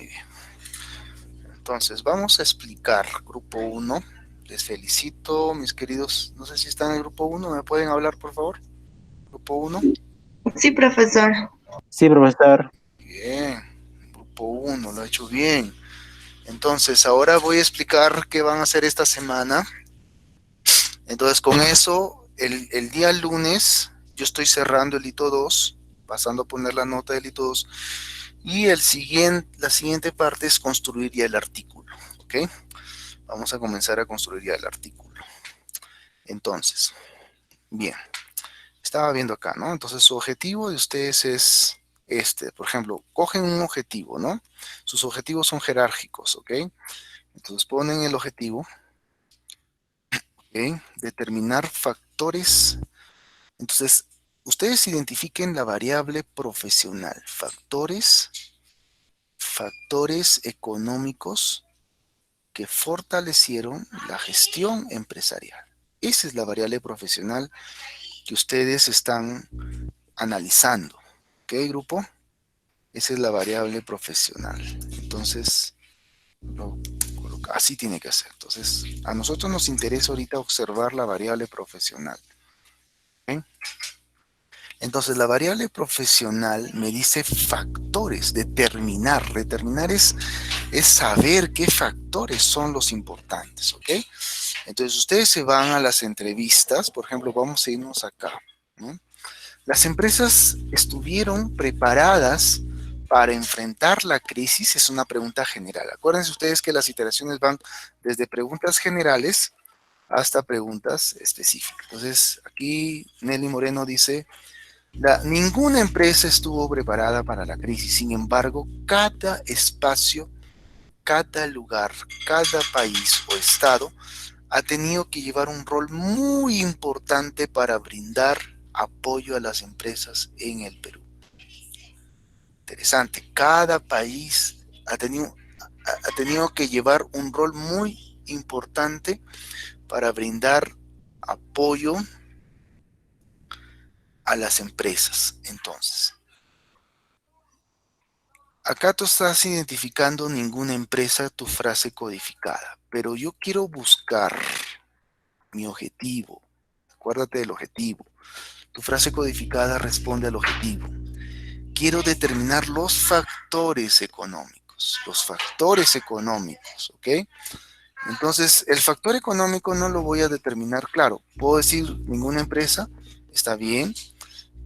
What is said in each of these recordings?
Muy bien. Entonces, vamos a explicar grupo 1. Les felicito, mis queridos. No sé si están en el grupo 1. ¿Me pueden hablar, por favor? Grupo 1. Sí, profesor. Sí, profesor. Bien. Grupo 1, lo ha hecho bien. Entonces, ahora voy a explicar qué van a hacer esta semana. Entonces, con eso, el día lunes, yo estoy cerrando el hito 2, pasando a poner la nota del hito 2. Y la siguiente parte es construir ya el artículo. ¿Ok? Vamos a comenzar a construir ya el artículo. Entonces, bien, estaba viendo acá, ¿no? Entonces su objetivo de ustedes es este. Por ejemplo, cogen un objetivo, ¿no? Sus objetivos son jerárquicos, ¿ok? Entonces ponen el objetivo, ¿ok? Determinar factores. Entonces, ustedes identifiquen la variable profesional. Factores económicos que fortalecieron la gestión empresarial. Esa es la variable profesional que ustedes están analizando. ¿Ok, grupo? Esa es la variable profesional. Entonces, así tiene que ser. Entonces, a nosotros nos interesa ahorita observar la variable profesional. ¿Ok? Entonces, la variable profesional me dice factores, determinar. Determinar es saber qué factores son los importantes. ¿Ok? Entonces, ustedes se van a las entrevistas. Por ejemplo, vamos a irnos acá, ¿no? ¿Las empresas estuvieron preparadas para enfrentar la crisis? Es una pregunta general. Acuérdense ustedes que las iteraciones van desde preguntas generales hasta preguntas específicas. Entonces, aquí Nelly Moreno dice, ninguna empresa estuvo preparada para la crisis. Sin embargo, cada espacio, cada lugar, cada país o estado ha tenido que llevar un rol muy importante para brindar apoyo a las empresas en el Perú. Interesante, cada país ha tenido que llevar un rol muy importante para brindar apoyo a las empresas. Entonces, acá tú estás identificando ninguna empresa, tu frase codificada, pero yo quiero buscar mi objetivo. Acuérdate del objetivo. Tu frase codificada responde al objetivo. Quiero determinar los factores económicos, ¿ok? Entonces, el factor económico no lo voy a determinar, claro, puedo decir ninguna empresa, está bien,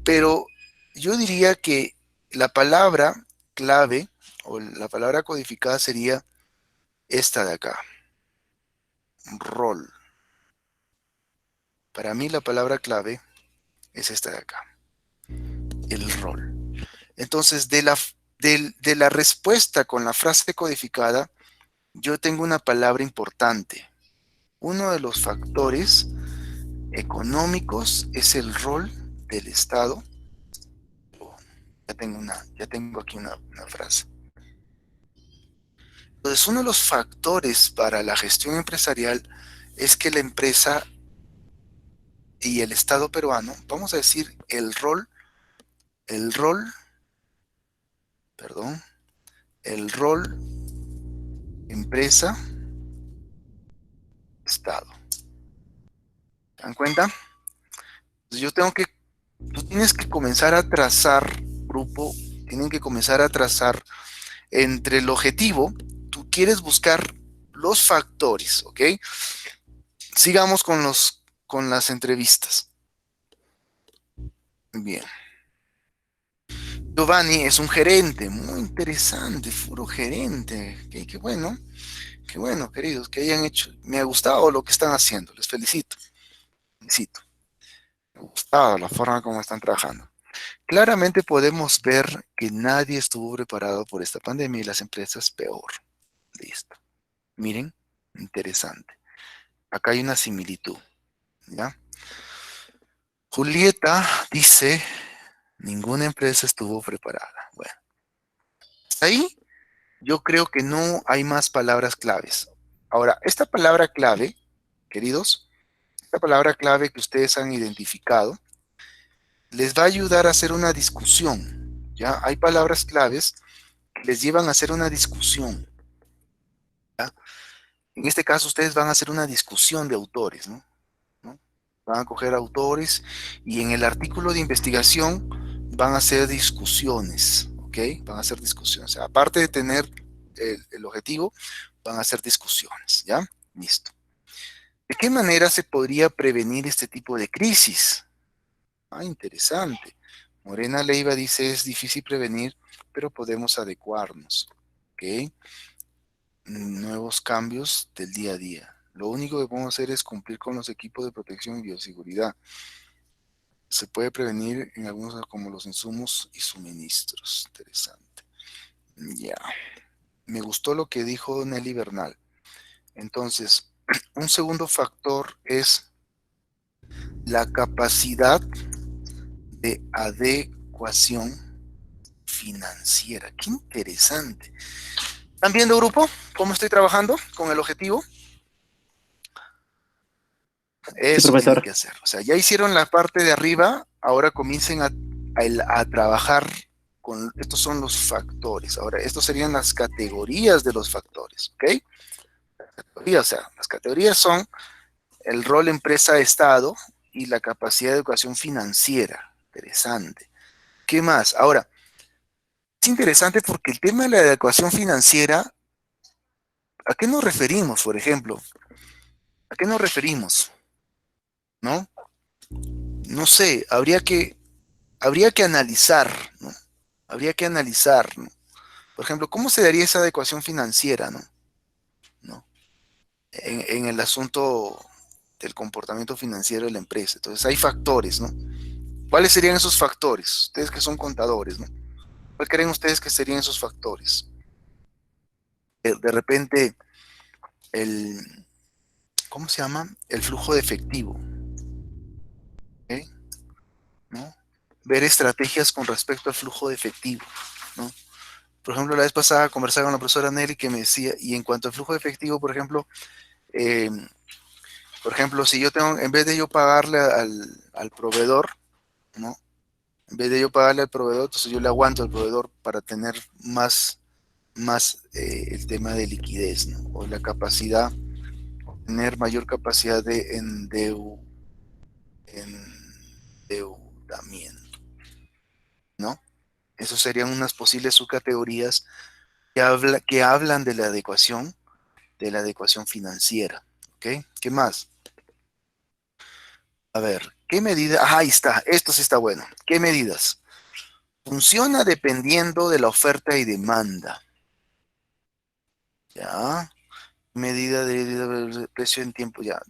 pero yo diría que la palabra clave o la palabra codificada sería esta de acá, rol. Para mí la palabra clave es esta de acá, el rol. Entonces, de la respuesta con la frase codificada, yo tengo una palabra importante. Uno de los factores económicos es el rol del Estado. Ya tengo aquí una frase. Entonces, uno de los factores para la gestión empresarial es que la empresa y el Estado peruano, vamos a decir el rol, perdón, el rol empresa, Estado. ¿Se dan cuenta? Entonces tú tienes que comenzar a trazar, grupo, tienen que comenzar a trazar entre el objetivo, tú quieres buscar los factores, ¿ok? Sigamos con las entrevistas. Bien. Giovanni es un gerente, muy interesante, puro gerente. Qué bueno, queridos, que hayan hecho. Me ha gustado lo que están haciendo, les felicito. Felicito. Me ha gustado la forma como están trabajando. Claramente podemos ver que nadie estuvo preparado por esta pandemia y las empresas peor. Listo. Miren, interesante. Acá hay una similitud, ¿ya? Julieta dice, ninguna empresa estuvo preparada. Bueno, ahí yo creo que no hay más palabras claves. Ahora, esta palabra clave, queridos, esta palabra clave que ustedes han identificado, les va a ayudar a hacer una discusión, ¿ya? Hay palabras claves les llevan a hacer una discusión, ¿ya? En este caso, ustedes van a hacer una discusión de autores, ¿no? ¿No? Van a coger autores y en el artículo de investigación van a hacer discusiones, ¿ok? Van a hacer discusiones. O sea, aparte de tener el objetivo, van a hacer discusiones, ¿ya? Listo. ¿De qué manera se podría prevenir este tipo de crisis? Ah, interesante. Morena Leiva dice, es difícil prevenir, pero podemos adecuarnos, ¿ok? Nuevos cambios del día a día. Lo único que podemos hacer es cumplir con los equipos de protección y bioseguridad. Se puede prevenir en algunos como los insumos y suministros. Interesante. Ya. Me gustó lo que dijo Nelly Bernal. Entonces, un segundo factor es la capacidad de adecuación financiera. Qué interesante. ¿Están viendo, grupo, cómo estoy trabajando con el objetivo? Sí, Eso tienen que profesor. hacer. O sea, ya hicieron la parte de arriba, ahora comiencen a trabajar con, estos son los factores. Ahora, estos serían las categorías de los factores, ¿ok? O sea, las categorías son el rol empresa-estado y la capacidad de educación financiera. Interesante. ¿Qué más? Ahora, es interesante porque el tema de la adecuación financiera, ¿a qué nos referimos, por ejemplo? ¿A qué nos referimos? ¿No? No sé, habría que analizar, ¿no? Habría que analizar, ¿no? Por ejemplo, ¿cómo se daría esa adecuación financiera, ¿no? ¿No? En el asunto del comportamiento financiero de la empresa. Entonces, hay factores, ¿no? ¿Cuáles serían esos factores? Ustedes que son contadores, ¿no? ¿Cuáles creen ustedes que serían esos factores? De repente, el, ¿cómo se llama? El flujo de efectivo, ¿ok? ¿No? Ver estrategias con respecto al flujo de efectivo, ¿no? Por ejemplo, la vez pasada conversaba con la profesora Nelly que me decía, y en cuanto al flujo de efectivo, eh, por ejemplo, si yo tengo, en vez de yo pagarle al proveedor, ¿no? En vez de yo pagarle al proveedor, entonces yo le aguanto al proveedor para tener más el tema de liquidez, ¿no? O la capacidad, tener mayor capacidad de endeudamiento, ¿no? Esas serían unas posibles subcategorías que hablan de la adecuación financiera, ¿ok? ¿Qué más? A ver, ¿qué medida? Ah, ahí está, esto sí está bueno. ¿Qué medidas? Funciona dependiendo de la oferta y demanda. ¿Ya? Medida de precio en tiempo, ya.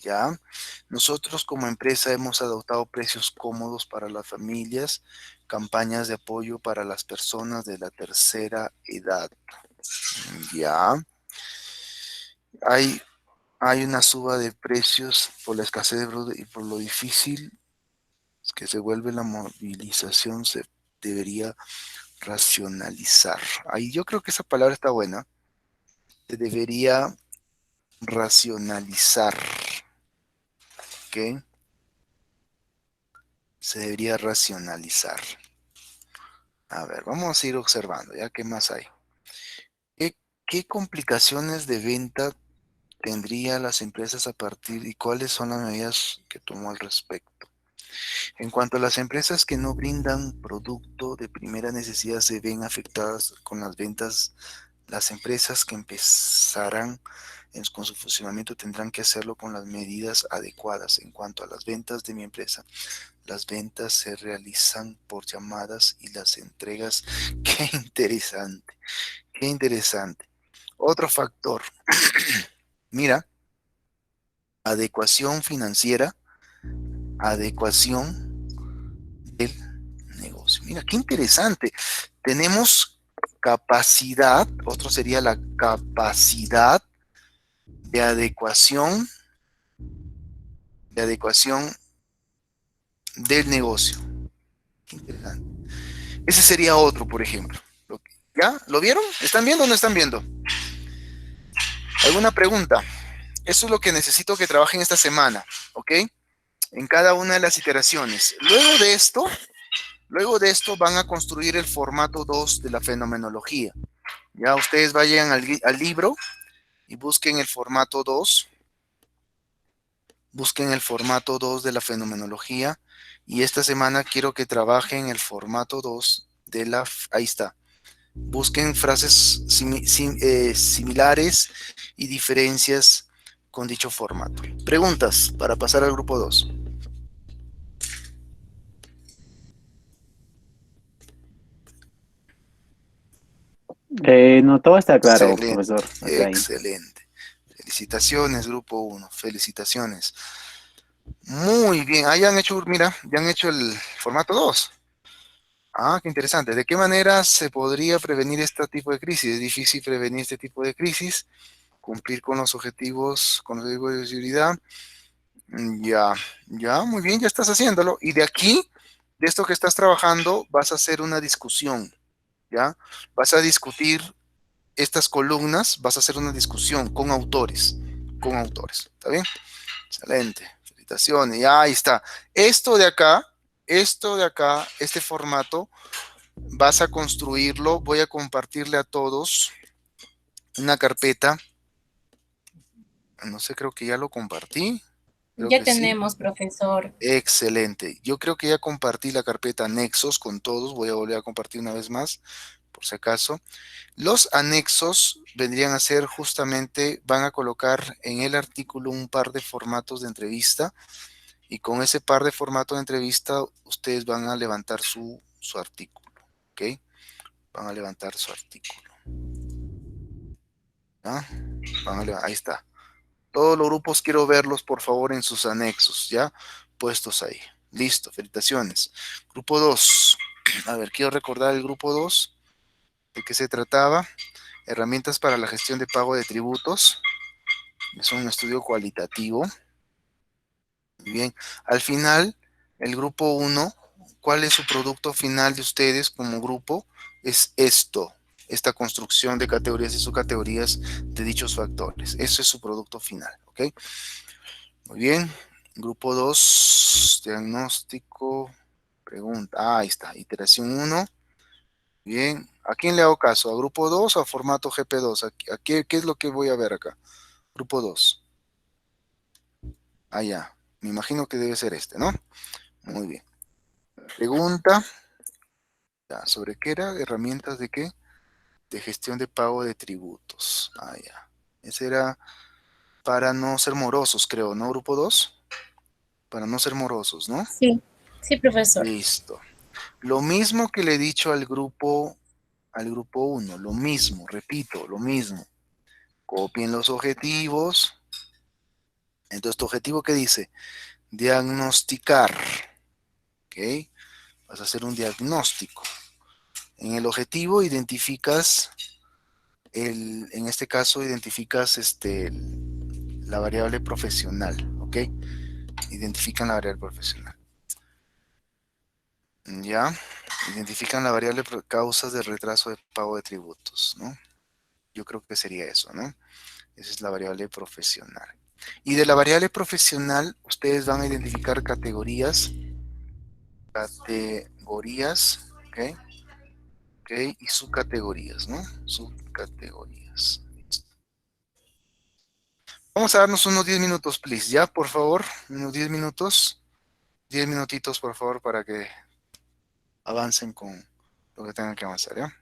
¿Ya? Nosotros como empresa hemos adoptado precios cómodos para las familias, campañas de apoyo para las personas de la tercera edad. ¿Ya? Hay, hay una suba de precios por la escasez de producto y por lo difícil que se vuelve la movilización, se debería racionalizar. Ahí yo creo que esa palabra está buena. Se debería racionalizar. ¿Ok? Se debería racionalizar. A ver, vamos a ir observando, ¿ya? ¿Qué más hay? ¿Qué, qué complicaciones de venta tendrían las empresas a partir y cuáles son las medidas que tomó al respecto? En cuanto a las empresas que no brindan producto de primera necesidad se ven afectadas con las ventas, las empresas que empezarán con su funcionamiento tendrán que hacerlo con las medidas adecuadas. En cuanto a las ventas de mi empresa, las ventas se realizan por llamadas y las entregas. Qué interesante, qué interesante. Otro factor, mira, adecuación financiera, adecuación del negocio. Mira, qué interesante. Tenemos capacidad, otro sería la capacidad de adecuación del negocio. Qué interesante. Ese sería otro, por ejemplo. ¿Ya? ¿Lo vieron? ¿Están viendo o no están viendo? ¿Alguna pregunta? Eso es lo que necesito que trabajen esta semana, ¿ok? En cada una de las iteraciones. Luego de esto, Luego de esto van a construir el formato 2 de la fenomenología. Ya ustedes vayan al libro y busquen el formato 2. Busquen el formato 2 de la fenomenología. Y esta semana quiero que trabajen el formato 2 de la... Ahí está. Busquen frases similares y diferencias con dicho formato. Preguntas para pasar al grupo 2. No, todo está claro, Excelente, profesor, hasta ahí. excelente. Felicitaciones, grupo 1. Felicitaciones. Muy bien. Ah, ya han hecho, mira, ya han hecho el formato 2. Ah, qué interesante. ¿De qué manera se podría prevenir este tipo de crisis? Es difícil prevenir este tipo de crisis, cumplir con los objetivos de seguridad. Ya, ya, muy bien, ya estás haciéndolo. Y de aquí, de esto que estás trabajando, vas a hacer una discusión, ¿ya? Vas a discutir estas columnas, vas a hacer una discusión con autores, ¿está bien? Excelente, felicitaciones, ya ahí está. Esto de acá, este formato, vas a construirlo, voy a compartirle a todos una carpeta, no sé, creo que ya lo compartí, creo Ya que sí. tenemos, profesor. Excelente. Yo creo que ya compartí la carpeta anexos con todos. Voy a volver a compartir una vez más, por si acaso. Los anexos vendrían a ser justamente, van a colocar en el artículo un par de formatos de entrevista y con ese par de formatos de entrevista ustedes van a levantar su artículo. ¿Ok? Van a levantar su artículo. ¿Ya? Ahí está. Todos los grupos quiero verlos, por favor, en sus anexos, ¿ya? Puestos ahí. Listo, felicitaciones. Grupo 2. A ver, quiero recordar el grupo 2. ¿De qué se trataba? Herramientas para la gestión de pago de tributos. Es un estudio cualitativo. Muy bien. Al final, el grupo 1, ¿cuál es su producto final de ustedes como grupo? Es esto, esta construcción de categorías y subcategorías de dichos factores. Eso es su producto final, ¿ok? Muy bien. Grupo 2, diagnóstico, pregunta. Ah, ahí está, iteración 1. Bien. ¿A quién le hago caso? ¿A grupo 2 o a formato GP2? ¿A qué es lo que voy a ver acá? Grupo 2. Ah, ya. Me imagino que debe ser este, ¿no? Muy bien. Pregunta. Ya, ¿sobre qué era? ¿Herramientas de qué? De gestión de pago de tributos. Ah, ya. Ese era para no ser morosos, creo, ¿no? Grupo 2. Para no ser morosos, ¿no? Sí, sí, profesor. Listo. Lo mismo que le he dicho al grupo 1, lo mismo, repito, lo mismo. Copien los objetivos. Entonces, ¿tu objetivo qué dice? Diagnosticar. ¿Ok? Vas a hacer un diagnóstico. En el objetivo identificas, en este caso identificas la variable profesional. ¿Ok? Identifican la variable profesional. ¿Ya? Identifican la variable causas de retraso de pago de tributos, ¿no? Yo creo que sería eso, ¿no? Esa es la variable profesional. Y de la variable profesional, ustedes van a identificar ¿ok? ¿Ok? Y subcategorías, ¿no? Subcategorías. Vamos a darnos unos 10 minutos, please, ¿ya? Por favor, unos 10 minutos. 10 minutitos, por favor, para que avancen con lo que tengan que avanzar, ¿ya?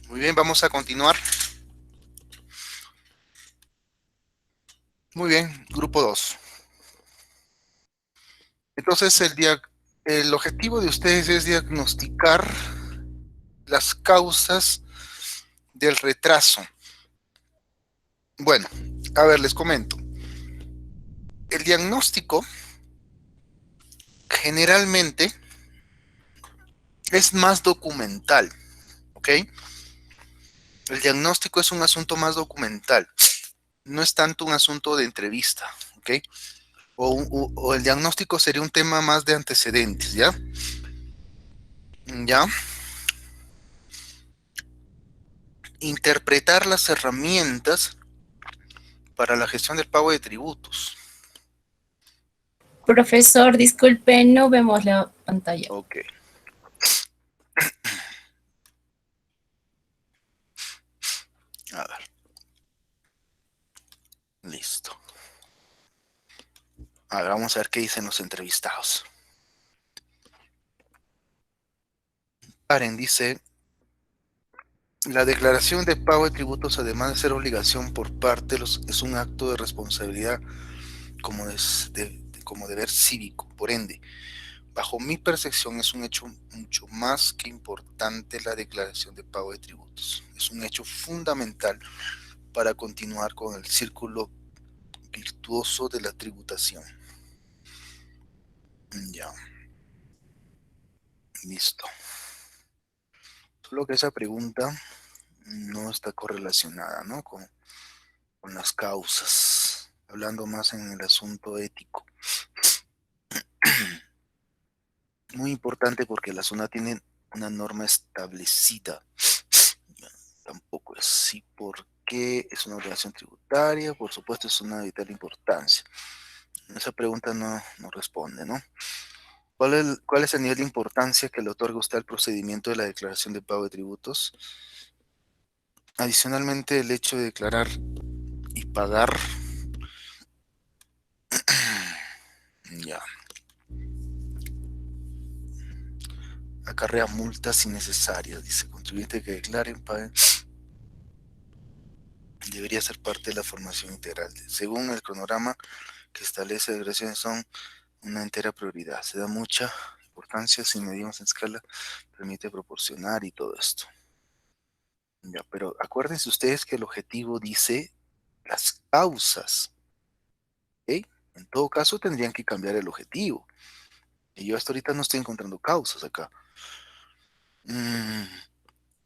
Muy bien, vamos a continuar. Muy bien, grupo 2. Entonces, el objetivo de ustedes es diagnosticar las causas del retraso. Bueno, a ver, les comento. El diagnóstico generalmente es más documental, ¿ok? El diagnóstico es un asunto más documental, no es tanto un asunto de entrevista, ¿ok? O el diagnóstico sería un tema más de antecedentes, ¿ya? ¿Ya? Interpretar las herramientas para la gestión del pago de tributos. Profesor, disculpe, no vemos la pantalla. Ok. A ver. Listo. A ver, vamos a ver qué dicen los entrevistados. Karen dice, la declaración de pago de tributos, además de ser obligación por parte de los, es un acto de responsabilidad como deber cívico. Por ende, bajo mi percepción es un hecho mucho más que importante la declaración de pago de tributos. Es un hecho fundamental para continuar con el círculo virtuoso de la tributación. Ya, listo. Solo que esa pregunta no está correlacionada, ¿no? Con las causas, hablando más en el asunto ético. Muy importante porque la zona tiene una norma establecida. Tampoco es sí, ¿por qué es una obligación tributaria? Por supuesto, es una de vital importancia. Esa pregunta no responde, ¿no? ¿Cuál es el nivel de importancia que le otorga usted al procedimiento de la declaración de pago de tributos? Adicionalmente, el hecho de declarar y pagar, ya, acarrea multas innecesarias, dice, contribuyente que declaren, paguen, debería ser parte de la formación integral. Según el cronograma que establece, declaraciones son una entera prioridad. Se da mucha importancia si medimos en escala, permite proporcionar y todo esto. Ya, pero acuérdense ustedes que el objetivo dice las causas. ¿Ok? En todo caso, tendrían que cambiar el objetivo. Y yo hasta ahorita no estoy encontrando causas acá.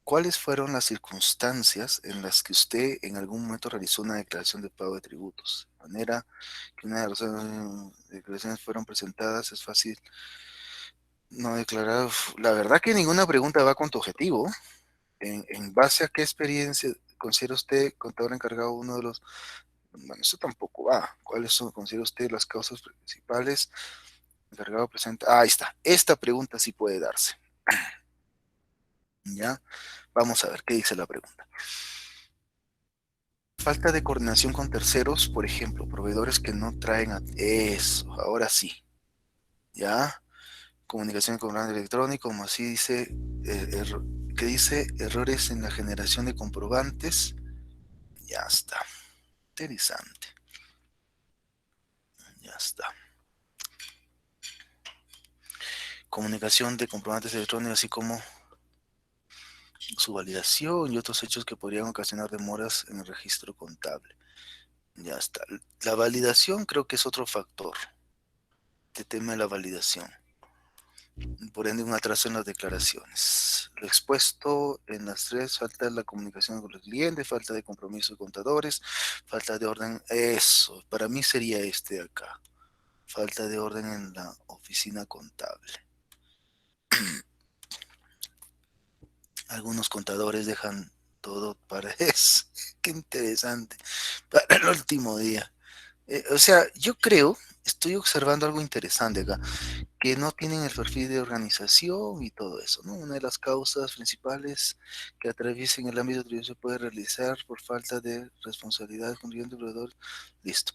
¿Cuáles fueron las circunstancias en las que usted en algún momento realizó una declaración de pago de tributos? De manera que una de las declaraciones fueron presentadas, es fácil no declarar. La verdad que ninguna pregunta va con tu objetivo. ¿En base a qué experiencia considera usted, contador encargado, uno de los... Bueno, eso tampoco va. ¿Cuáles son, considera usted, las causas principales? Encargado presenta... Ah, ahí está. Esta pregunta sí puede darse. ¿Ya? Vamos a ver qué dice la pregunta. Falta de coordinación con terceros, por ejemplo, proveedores que no traen a... Eso, ahora sí. ¿Ya? Comunicación con el electrónico, como así dice, que dice errores en la generación de comprobantes. Ya está. Interesante. Ya está. Comunicación de comprobantes electrónicos, así como su validación y otros hechos que podrían ocasionar demoras en el registro contable. Ya está. La validación creo que es otro factor. Este tema de la validación. Por ende, un atraso en las declaraciones. Lo expuesto en las tres: falta de la comunicación con los clientes, falta de compromiso de contadores, falta de orden. Eso, para mí sería este de acá. Falta de orden en la oficina contable. Algunos contadores dejan todo para eso. Qué interesante. Para el último día. O sea, yo creo, estoy observando algo interesante acá, que no tienen el perfil de organización y todo eso, ¿no? Una de las causas principales que atraviesen el ámbito tributario se puede realizar por falta de responsabilidad del contribuyente proveedor. Listo.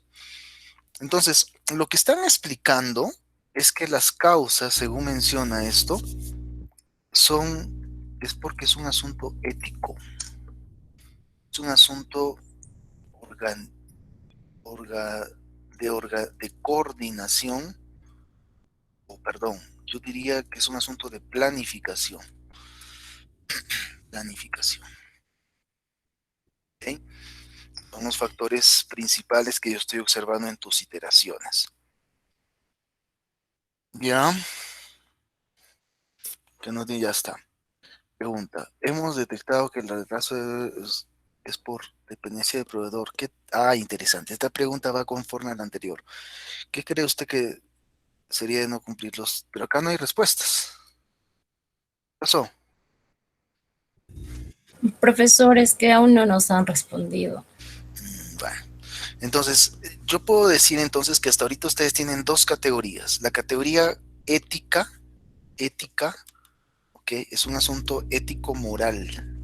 Entonces, lo que están explicando es que las causas, según menciona esto, son es porque es un asunto ético, es un asunto organ, orga, de coordinación, o perdón, yo diría que es un asunto de planificación. Planificación. ¿Okay? Son los factores principales que yo estoy observando en tus iteraciones. Ya, que no ya está. Pregunta, hemos detectado que el retraso es por dependencia del proveedor. ¿Qué? Ah, interesante. Esta pregunta va conforme a la anterior. ¿Qué cree usted que sería de no cumplirlos? Pero acá no hay respuestas. ¿Qué pasó? Profesores que aún no nos han respondido. Bueno, entonces, yo puedo decir entonces que hasta ahorita ustedes tienen dos categorías. La categoría ética, ¿ok? Es un asunto ético-moral.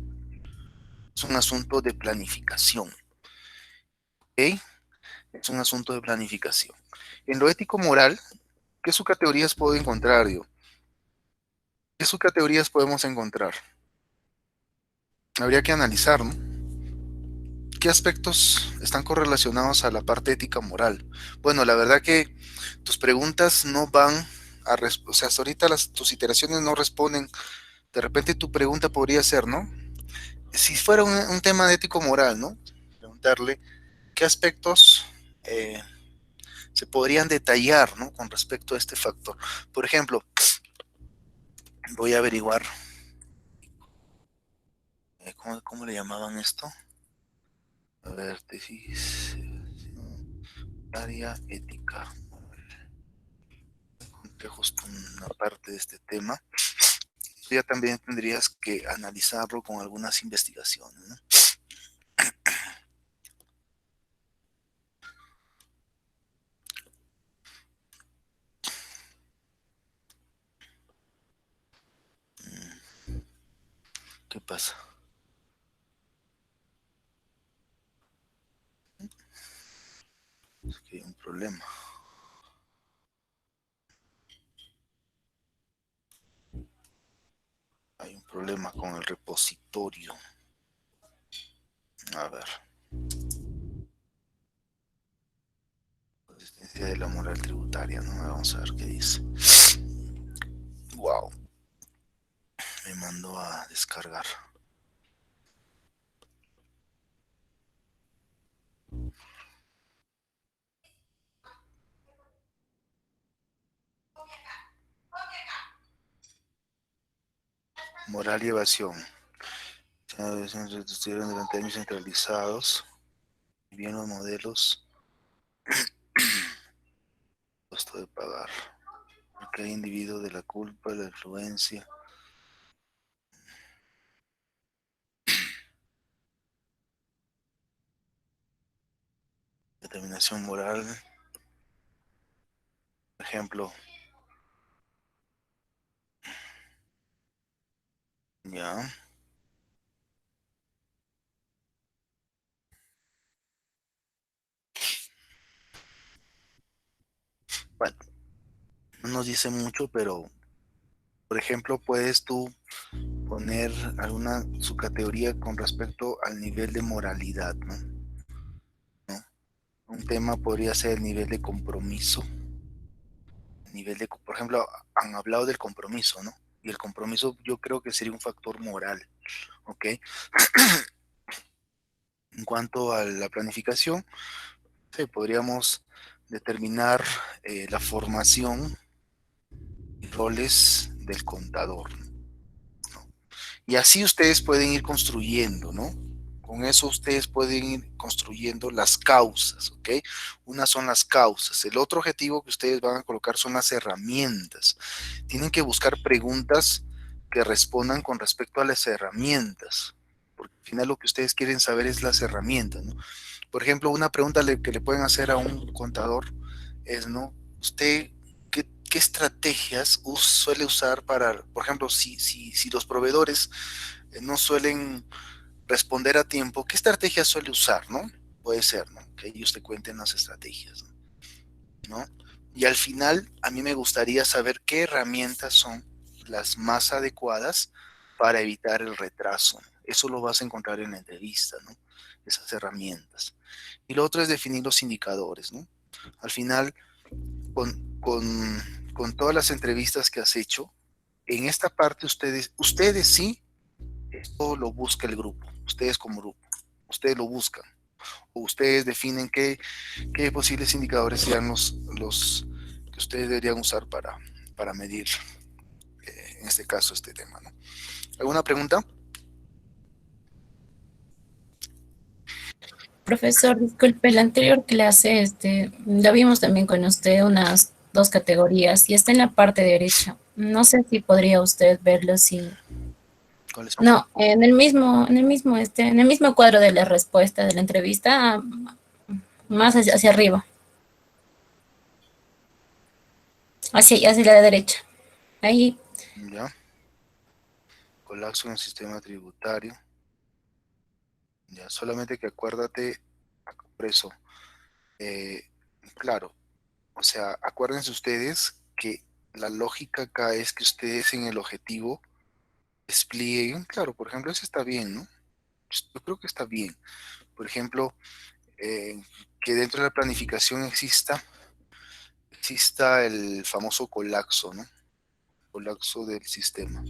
Es un asunto de planificación, ¿ok? Es un asunto de planificación. En lo ético-moral, ¿qué subcategorías puedo encontrar, yo? ¿Qué subcategorías podemos encontrar? Habría que analizar, ¿no? ¿Qué aspectos están correlacionados a la parte ética moral? Bueno, la verdad que tus preguntas no van a... O sea, hasta ahorita tus iteraciones no responden. De repente tu pregunta podría ser, ¿no? Si fuera un tema de ético moral, ¿no? Preguntarle qué aspectos se podrían detallar, ¿no? Con respecto a este factor. Por ejemplo, voy a averiguar, ¿cómo le llamaban esto? A ver, tesis, área ética. Encontré justo una parte de este tema. Tú ya también tendrías que analizarlo con algunas investigaciones, ¿no? ¿Qué pasa? Es que hay un problema. Hay un problema con el repositorio. A ver. Consistencia de la moral tributaria, ¿no? Vamos a ver qué dice. Wow. Me mandó a descargar. Moral y evasión. Estuvieron durante años centralizados. Bien los modelos. Costo de pagar. Porque hay individuo de la culpa, la influencia. Determinación moral. Por ejemplo. Ya. Bueno, no nos dice mucho, pero por ejemplo, puedes tú poner alguna subcategoría con respecto al nivel de moralidad, ¿no? ¿No? Un tema podría ser el nivel de compromiso. Por ejemplo, han hablado del compromiso, ¿no? Y el compromiso yo creo que sería un factor moral, ¿ok? En cuanto a la planificación, sí, podríamos determinar la formación y roles del contador, ¿no? Y así ustedes pueden ir construyendo, ¿no? Con eso ustedes pueden ir construyendo las causas, ¿ok? Unas son las causas. El otro objetivo que ustedes van a colocar son las herramientas. Tienen que buscar preguntas que respondan con respecto a las herramientas, porque al final lo que ustedes quieren saber es las herramientas, ¿no? Por ejemplo, una pregunta que le pueden hacer a un contador es, ¿no? ¿Usted qué estrategias suele usar para, por ejemplo, si los proveedores no suelen responder a tiempo, ¿qué estrategias suele usar, no? Puede ser, ¿no? Que ellos te cuenten las estrategias, ¿no? Y al final, a mí me gustaría saber qué herramientas son las más adecuadas para evitar el retraso. Eso lo vas a encontrar en la entrevista, ¿no? Esas herramientas. Y lo otro es definir los indicadores, ¿no? Al final, con todas las entrevistas que has hecho, en esta parte ustedes sí, esto lo busca el grupo, ustedes como grupo, ustedes lo buscan, o ustedes definen qué posibles indicadores serían los que ustedes deberían usar para medir, en este caso, este tema, ¿no? ¿Alguna pregunta? Profesor, disculpe, la anterior clase, la vimos también con usted unas dos categorías y está en la parte derecha. No sé si podría usted verlo si... ¿Cuáles son? No, en el mismo cuadro de la respuesta de la entrevista, más hacia arriba, hacia la derecha. Ahí, Ya. Colapso en el sistema tributario. Ya, solamente que acuérdate, por eso, eh, claro, o sea, acuérdense ustedes que la lógica acá es que ustedes en el objetivo desplieguen, claro, por ejemplo, eso está bien, ¿no? Yo creo que está bien. Por ejemplo, que dentro de la planificación exista el famoso colapso, ¿no? Colapso del sistema.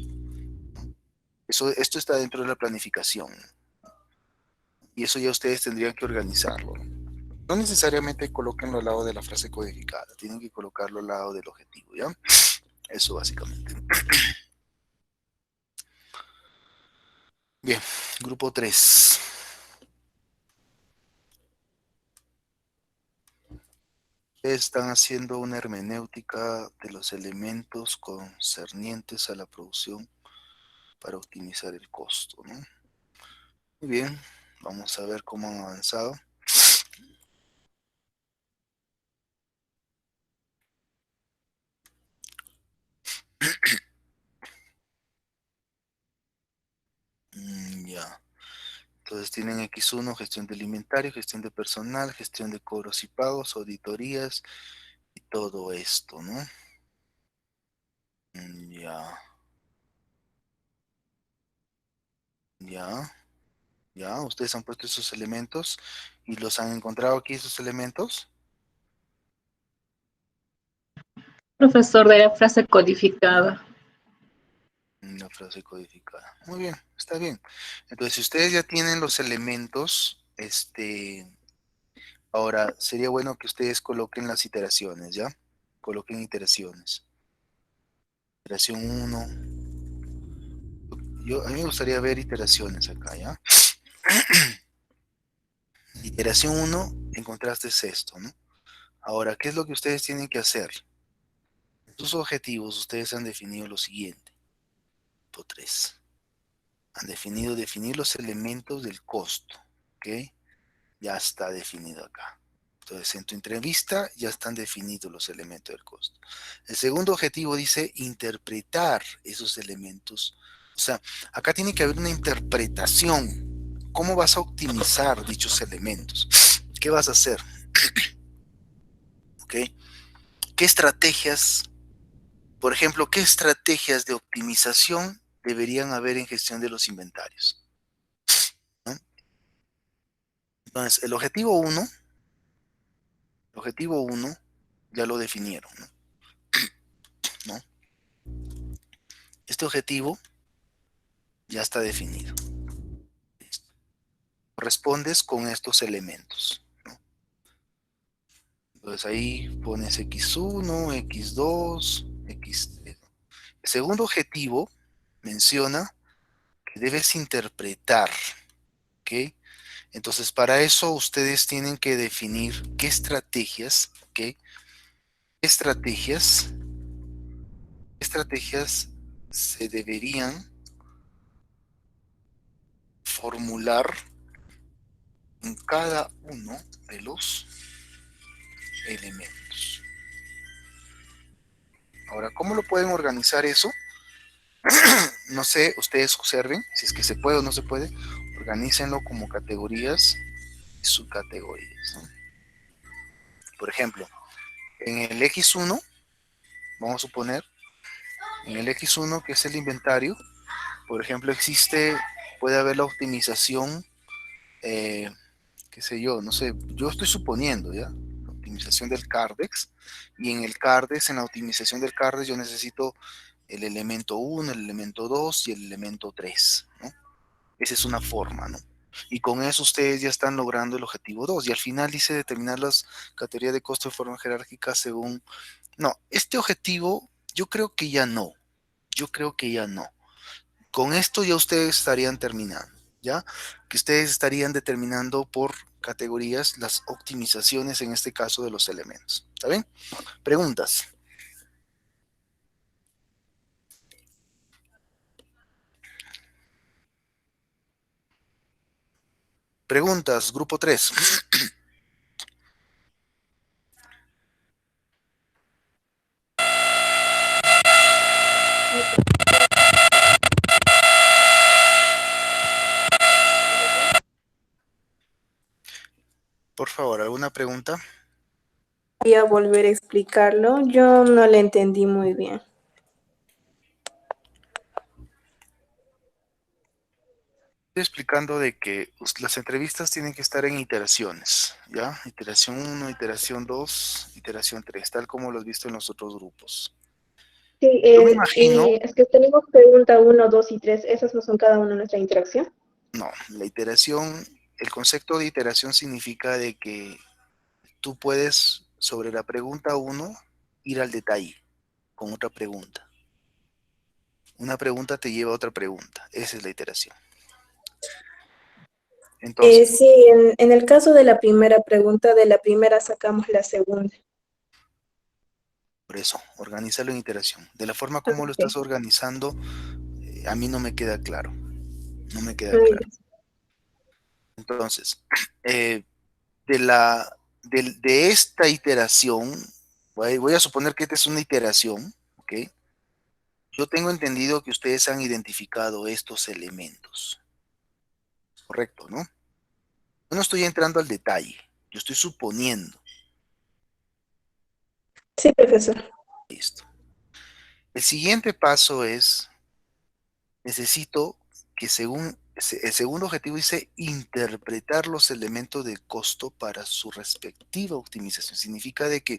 Esto está dentro de la planificación y eso ya ustedes tendrían que organizarlo. No necesariamente colóquenlo al lado de la frase codificada, tienen que colocarlo al lado del objetivo, ¿ya? Eso básicamente. Bien, grupo 3. Están haciendo una hermenéutica de los elementos concernientes a la producción para optimizar el costo, ¿no? Muy bien, vamos a ver cómo han avanzado. Ya. Entonces tienen X1, gestión de inventario, gestión de personal, gestión de cobros y pagos, auditorías y todo esto, ¿no? Ya, ya, ya. Ustedes han puesto esos elementos y los han encontrado aquí, esos elementos. Profesor de la frase codificada. Una frase codificada. Muy bien, está bien. Entonces, si ustedes ya tienen los elementos, ahora sería bueno que ustedes coloquen las iteraciones, ¿ya? Coloquen iteraciones. Iteración uno. A mí me gustaría ver iteraciones acá, ¿ya? Iteración uno, encontraste esto, ¿no? Ahora, ¿qué es lo que ustedes tienen que hacer? Sus objetivos, ustedes han definido lo siguiente. Tipo 3. Han definir los elementos del costo, ¿ok? Ya está definido acá. Entonces, en tu entrevista ya están definidos los elementos del costo. El segundo objetivo dice interpretar esos elementos. O sea, acá tiene que haber una interpretación. ¿Cómo vas a optimizar dichos elementos? ¿Qué vas a hacer? ¿Ok? ¿Qué estrategias, por ejemplo, qué estrategias de optimización deberían haber en gestión de los inventarios? ¿No? Entonces, el objetivo uno ya lo definieron, ¿no? ¿No? Este objetivo ya está definido. Respondes con estos elementos, ¿no? Entonces ahí pones X1, X2, X3. El segundo objetivo menciona que debes interpretar, ¿ok? Entonces para eso ustedes tienen que definir qué estrategias, ¿ok? ¿Qué estrategias se deberían formular en cada uno de los elementos? Ahora, ¿cómo lo pueden organizar eso? No sé, ustedes observen, si es que se puede o no se puede, organícenlo como categorías y subcategorías, ¿no? Por ejemplo, en el X1, vamos a suponer, en el X1 que es el inventario, Por ejemplo, puede haber la optimización, eh, qué sé yo, no sé, yo estoy suponiendo, ¿ya? La optimización del Cardex, y en la optimización del Cardex yo necesito el elemento uno, el elemento 2 y el elemento 3, ¿no? Esa es una forma, ¿no? Y con eso ustedes ya están logrando el objetivo 2. Y al final dice determinar las categorías de costo de forma jerárquica según... No, este objetivo yo creo que ya no. Yo creo que ya no. Con esto ya ustedes estarían terminando, ¿ya? Que ustedes estarían determinando por categorías las optimizaciones, en este caso, de los elementos. ¿Está bien? Preguntas. Preguntas, grupo 3. Por favor, ¿alguna pregunta? Voy a volver a explicarlo. Yo no le entendí muy bien. Estoy explicando de que las entrevistas tienen que estar en iteraciones, ¿ya? Iteración 1, iteración 2, iteración 3, tal como lo has visto en los otros grupos. Sí, Yo me imagino, es que tenemos pregunta 1, 2 y 3. Esas no son cada una nuestra interacción. no, el concepto de iteración significa de que tú puedes, sobre la pregunta 1, ir al detalle con otra pregunta. Una pregunta te lleva a otra pregunta. Esa es la iteración. Entonces, Sí, en el caso de la primera pregunta, de la primera sacamos la segunda. por eso, organízalo en iteración. De la forma como lo estás Ok. organizando, a mí no me queda claro. No me queda Muy claro. bien. Entonces, eh, de esta iteración, voy a suponer que esta es una iteración, ¿ok? Yo tengo entendido que ustedes han identificado estos elementos, correcto, ¿no? Yo no estoy entrando al detalle, yo estoy suponiendo Sí, profesor. esto. El siguiente paso es, necesito que el segundo objetivo dice interpretar los elementos de costo para su respectiva optimización. Significa de que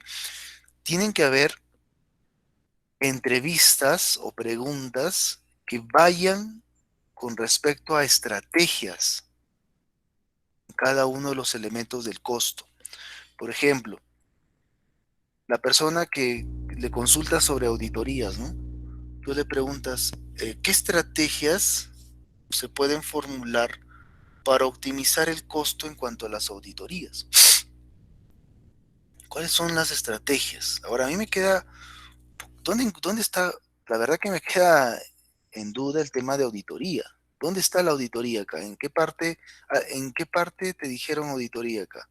tienen que haber entrevistas o preguntas que vayan con respecto a estrategias en cada uno de los elementos del costo. Por ejemplo, la persona que le consulta sobre auditorías, ¿no? Tú le preguntas, ¿qué estrategias se pueden formular para optimizar el costo en cuanto a las auditorías? ¿Cuáles son las estrategias? Ahora, a mí me queda, ¿dónde está? La verdad que me queda en duda el tema de auditoría. ¿Dónde está la auditoría acá? En qué parte te dijeron auditoría acá?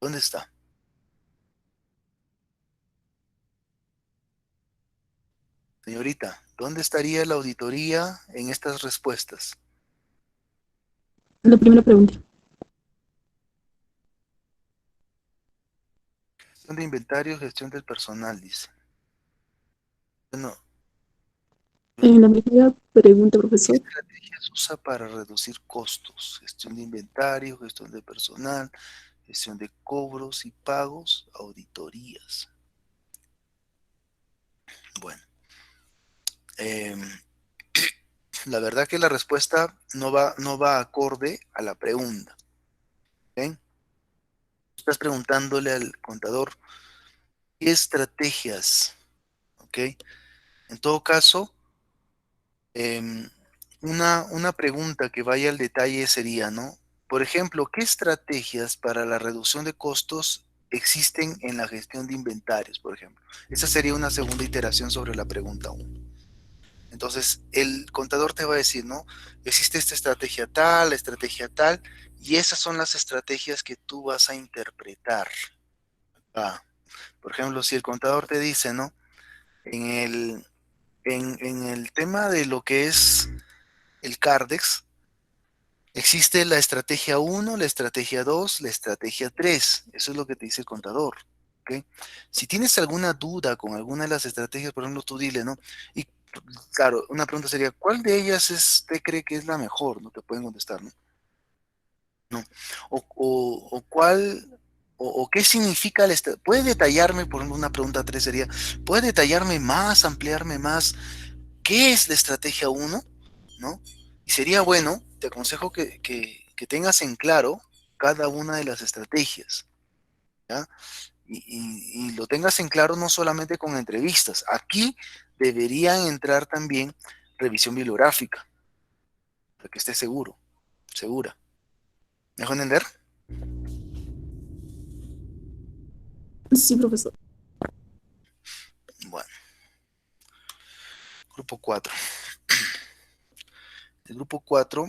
¿Dónde está? Señorita, ¿dónde estaría la auditoría en estas respuestas? La primera pregunta. Gestión de inventario, gestión del personal, dice. Bueno, En la primera pregunta, ¿qué profesor. estrategias usa para reducir costos? Gestión de inventario, gestión de personal, gestión de cobros y pagos, auditorías. Bueno, em, la verdad que la respuesta no va acorde a la pregunta. ¿Ok? Estás preguntándole al contador, ¿qué estrategias? ¿Ok? En todo caso, em, una pregunta que vaya al detalle sería, ¿no? Por ejemplo, ¿qué estrategias para la reducción de costos existen en la gestión de inventarios, por ejemplo? Esa sería una segunda iteración sobre la pregunta 1. Entonces, el contador te va a decir, ¿no? Existe esta estrategia tal, y esas son las estrategias que tú vas a interpretar. Ah, por ejemplo, si el contador te dice, ¿no? En el tema de lo que es el Cardex, existe la estrategia 1, la estrategia 2, la estrategia 3. Eso es lo que te dice el contador. ¿ok? Si tienes alguna duda con alguna de las estrategias, por ejemplo, tú dile, ¿no? Y claro, una pregunta sería, ¿cuál de ellas usted cree que es la mejor? No te pueden contestar, ¿no? No. O cuál, o qué significa la estrategia. ¿Puede detallarme, por ejemplo, una pregunta 3 sería, ¿puede detallarme más, ampliarme más qué es la estrategia uno? ¿No? Y sería bueno, te aconsejo que tengas en claro cada una de las estrategias, ¿ya? Y lo tengas en claro no solamente con entrevistas. Aquí deberían entrar también revisión bibliográfica, para que estés seguro, segura. ¿Me dejo entender? Sí, profesor. Bueno, grupo 4. El grupo 4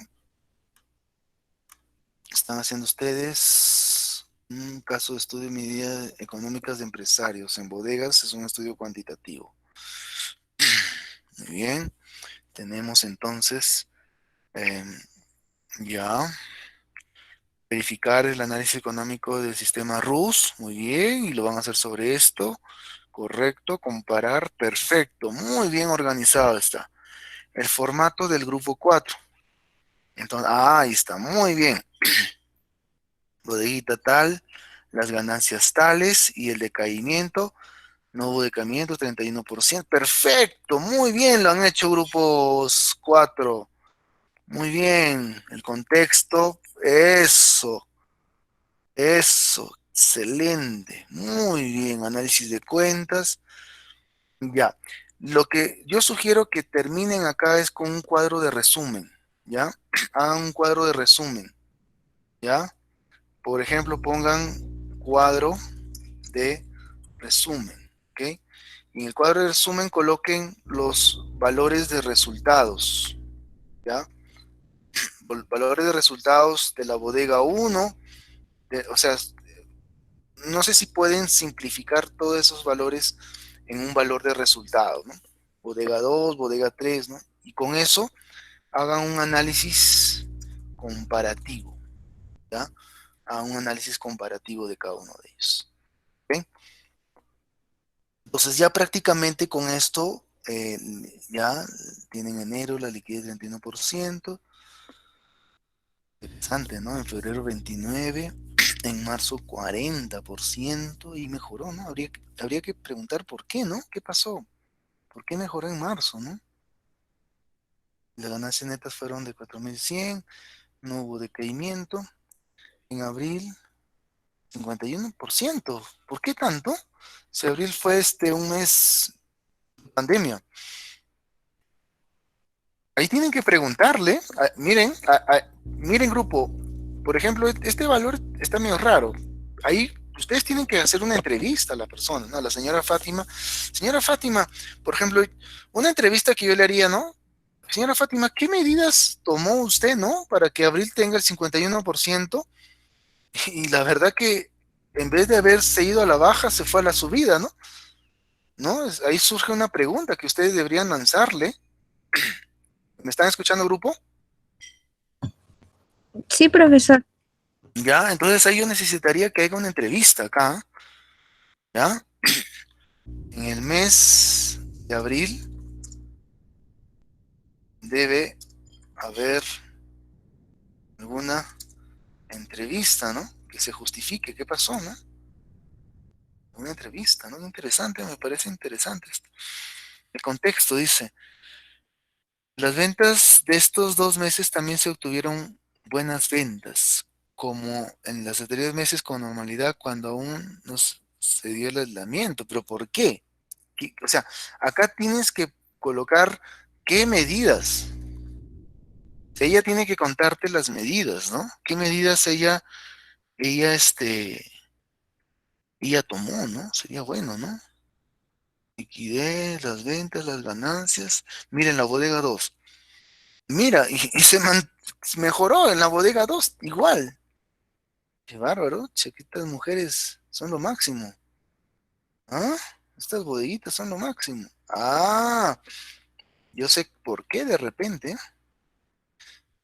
están haciendo ustedes un caso de estudio de medidas económicas de empresarios en bodegas. Es un estudio cuantitativo. Muy bien. Tenemos entonces ya verificar el análisis económico del sistema RUS. Muy bien. Y lo van a hacer sobre esto. Correcto. Comparar. Perfecto. Muy bien organizado está. El formato del grupo 4. Entonces, ahí está. Muy bien. Bodeguita tal, las ganancias tales y el decaimiento. No hubo decaimiento, 31%. Perfecto, muy bien, lo han hecho grupos 4. Muy bien, el contexto, eso, excelente. Muy bien, análisis de cuentas. Ya, lo que yo sugiero que terminen acá es con un cuadro de resumen, ¿ya? Hagan un cuadro de resumen, ¿ya? Por ejemplo, pongan cuadro de resumen, ¿ok? Y en el cuadro de resumen coloquen los valores de resultados, ¿ya? Valores de resultados de la bodega 1, o sea, no sé si pueden simplificar todos esos valores en un valor de resultado, ¿no? Bodega 2, bodega 3, ¿no? Y con eso hagan un análisis comparativo, ¿ya? Hagan un análisis comparativo de cada uno de ellos, ¿ok? Entonces ya prácticamente con esto ya tienen enero la liquidez del 31%. Interesante, ¿no? En febrero 29, en marzo 40% y mejoró, ¿no? Habría que preguntar por qué, ¿no? ¿Qué pasó? ¿Por qué mejoró en marzo, ¿no? Las ganancias netas fueron de 4.100, no hubo decaimiento. En abril, 51%. ¿Por qué tanto? Si abril fue un mes de pandemia. Ahí tienen que preguntarle, miren grupo, por ejemplo, este valor está medio raro. Ahí ustedes tienen que hacer una entrevista a la persona, ¿no? A la señora Fátima. Señora Fátima, por ejemplo, una entrevista que yo le haría, ¿no? Señora Fátima, ¿qué medidas tomó usted, ¿no? Para que abril tenga el 51%. Y la verdad que en vez de haberse ido a la baja, se fue a la subida, ¿no? ¿No? Ahí surge una pregunta que ustedes deberían lanzarle. ¿Me están escuchando, grupo? Sí, profesor. Ya, entonces ahí yo necesitaría que haya una entrevista acá, ¿ya? En el mes de abril debe haber alguna entrevista, ¿no? Que se justifique qué pasó, ¿no? Una entrevista, ¿no? Interesante, me parece interesante esto. El contexto dice, las ventas de estos 2 meses también se obtuvieron buenas ventas, como en los anteriores meses con normalidad cuando aún no se dio el aislamiento. ¿Pero por qué? O sea, acá tienes que colocar qué medidas. Ella tiene que contarte las medidas, ¿no? ¿Qué medidas ella, ella tomó, ¿no? Sería bueno, ¿no? Liquidez, las ventas, las ganancias. Miren la bodega 2. Mira, y mejoró en la bodega 2 igual. Qué bárbaro, chiquitas mujeres son lo máximo. ¿Ah? Estas bodeguitas son lo máximo. Ah, yo sé por qué de repente.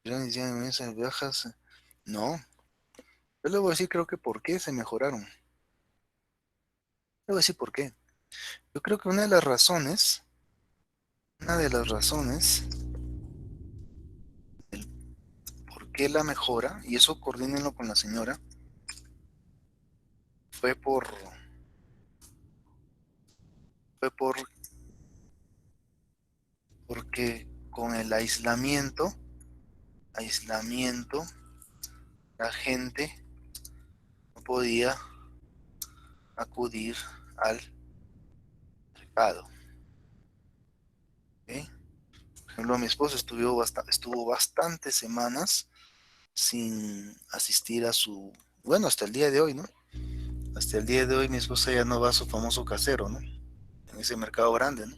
Esas bajas. No, yo le voy a decir creo que por qué se mejoraron. voy a decir por qué. Yo creo que una de las razones del por qué la mejora, y eso coordínenlo con la señora, fue por, fue porque con el aislamiento, la gente no podía acudir al mercado. ¿Ok? Por ejemplo, mi esposa estuvo bastantes semanas sin asistir a su, bueno, hasta el día de hoy, ¿no? Hasta el día de hoy mi esposa ya no va a su famoso casero, ¿no? En ese mercado grande, ¿no?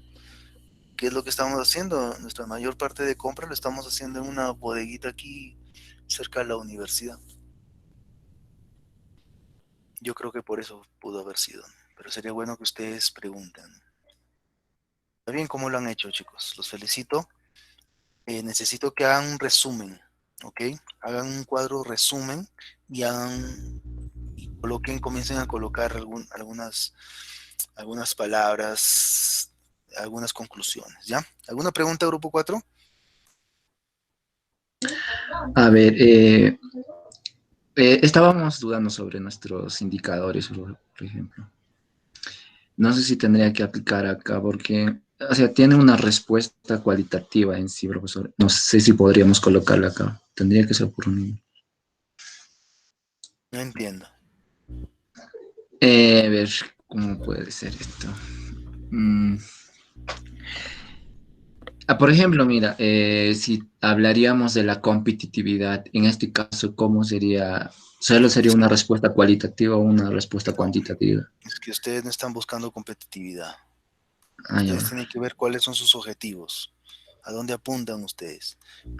¿Qué es lo que estamos haciendo? Nuestra mayor parte de compra lo estamos haciendo en una bodeguita aquí cerca de la universidad. Yo creo que por eso pudo haber sido, ¿no? Pero sería bueno que ustedes pregunten. Está bien cómo lo han hecho, chicos. Los felicito. Necesito que hagan un resumen, ¿ok? Hagan un cuadro resumen y comiencen a colocar algunas palabras, algunas conclusiones, ¿ya? ¿Alguna pregunta, grupo 4? A ver, estábamos dudando sobre nuestros indicadores, por ejemplo. No sé si tendría que aplicar acá porque, o sea, tiene una respuesta cualitativa en sí, profesor. No sé si podríamos colocarla acá. Tendría que ser por un niño. No entiendo. A ver, ¿cómo puede ser esto? Mm, por ejemplo, mira, si hablaríamos de la competitividad, en este caso, ¿cómo sería? ¿Solo sería una respuesta cualitativa o una respuesta No, cuantitativa? es que ustedes no están buscando competitividad. Ah, ya Ustedes va. tienen que ver cuáles son sus objetivos. ¿A dónde apuntan ustedes?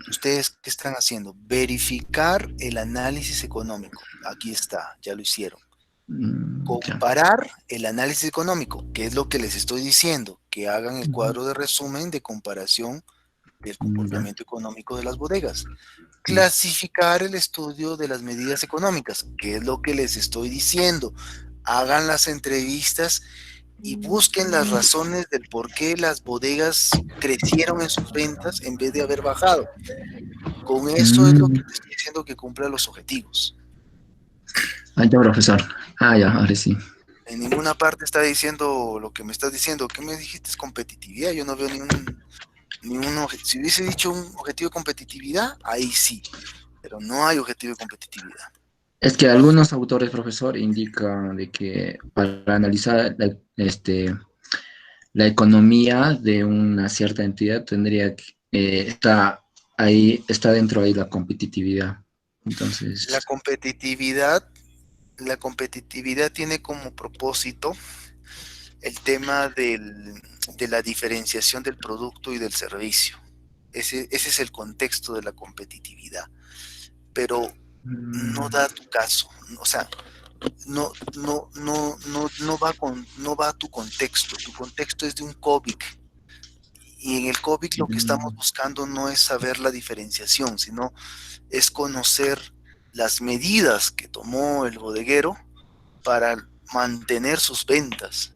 ¿Ustedes qué están haciendo? Verificar el análisis económico. Aquí está, ya lo hicieron. Ya. Comparar el análisis económico, que es lo que les estoy diciendo, que hagan el Ujú. cuadro de resumen de comparación del Ya, comportamiento económico de las bodegas. listo. Clasificar el estudio de las medidas económicas, que es lo que les estoy diciendo. Hagan las entrevistas y busquen las razones del por qué las bodegas crecieron en sus ventas en vez de haber bajado. Con eso es lo que Mm, te estoy diciendo que cumpla los objetivos. ya, profesor. Ya, ahora sí. En ninguna parte está diciendo lo que me estás diciendo. ¿Qué me dijiste? Es competitividad. Yo no veo si hubiese dicho un objetivo de competitividad, ahí sí, pero no hay objetivo de competitividad. Es que algunos autores, profesor, indican de que para analizar la economía de una cierta entidad tendría que, está dentro ahí la competitividad. La Entonces, competitividad, la competitividad tiene como propósito el tema de la diferenciación del producto y del servicio. Ese es el contexto de la competitividad, pero no da tu caso, o sea, no va a tu contexto es de un COVID, y en el COVID lo que estamos buscando no es saber la diferenciación, sino es conocer las medidas que tomó el bodeguero para mantener sus ventas.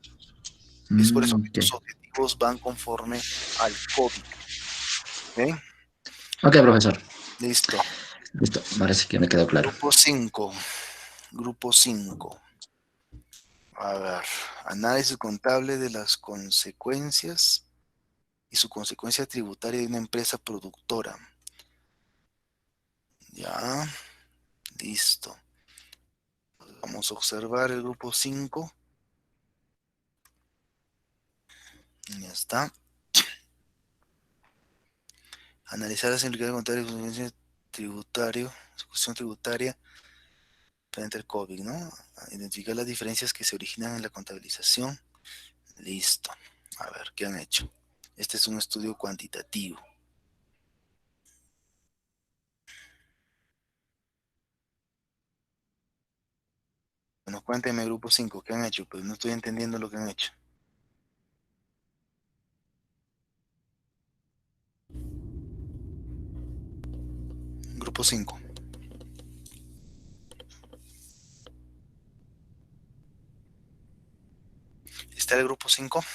Es por eso que ok. tus objetivos van conforme al COVID. ¿Ok? Ok, profesor. Listo. Listo. Parece que me quedó claro. Grupo 5. Grupo 5. A ver, análisis contable de las consecuencias y su consecuencia tributaria de una empresa productora. Ya, listo. Vamos a observar el grupo 5. Ya está. Analizar las implicaciones contables de consecuencias tributario, ejecución tributaria frente al COVID, ¿no? Identificar las diferencias que se originan en la contabilización. Listo. A ver, ¿qué han hecho? Este es un estudio cuantitativo. Bueno, cuéntenme, grupo 5, ¿qué han hecho? Pues no estoy entendiendo lo que han hecho. Grupo 5. ¿Está el grupo 5?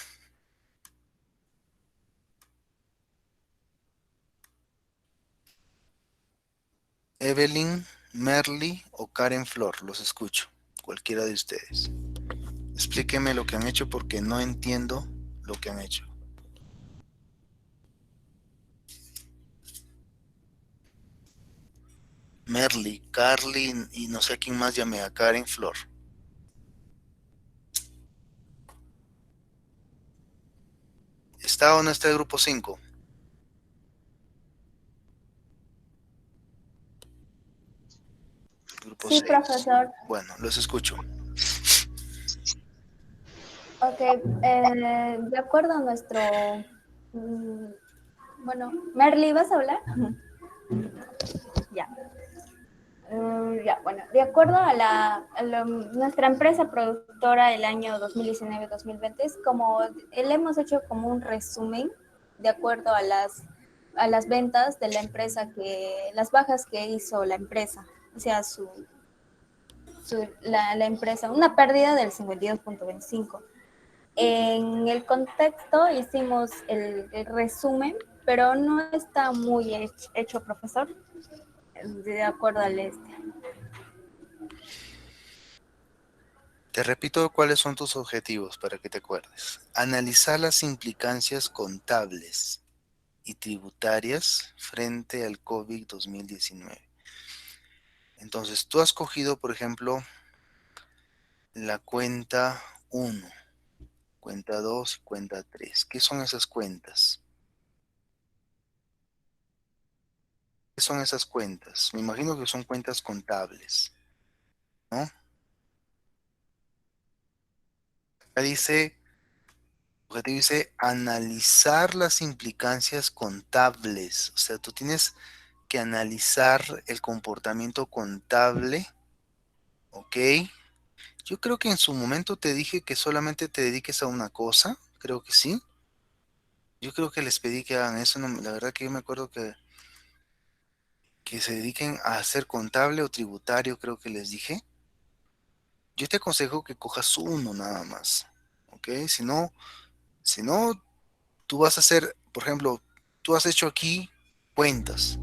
Evelyn, Merly o Karen Flor, los escucho. Cualquiera de ustedes. Explíqueme lo que han hecho porque no entiendo lo que han hecho. Merly, Carly y no sé a quién más llamé, a Karen Flor. ¿Está o no está el grupo 5? Grupo Sí, 6. profesor. Bueno, los escucho. Ok, de acuerdo a nuestro... bueno, Merly, ¿vas a hablar? Ya. Ya, bueno, de acuerdo a nuestra empresa productora el año 2019-2020, es como, le hemos hecho como un resumen de acuerdo a las ventas de la empresa, las bajas que hizo la empresa, o sea, la empresa, una pérdida del 52.25. En el contexto hicimos el resumen, pero no está muy hecho, profesor, de acuerdo al Te repito cuáles son tus objetivos para que te acuerdes. Analizar las implicancias contables y tributarias frente al COVID-2019. Entonces, tú has cogido, por ejemplo, la cuenta 1, cuenta 2 y cuenta 3. ¿Qué son esas cuentas? ¿Qué son esas cuentas? Me imagino que son cuentas contables, ¿no? Acá dice, objetivo dice analizar las implicancias contables. O sea, tú tienes que analizar el comportamiento contable, ¿ok? Yo creo que en su momento te dije que solamente te dediques a una cosa, creo que sí. Yo creo que les pedí que hagan eso, la verdad que yo me acuerdo que se dediquen a ser contable o tributario, creo que les dije. Yo te aconsejo que cojas uno nada más, ¿ok? Si no, tú vas a hacer, por ejemplo, tú has hecho aquí cuentas.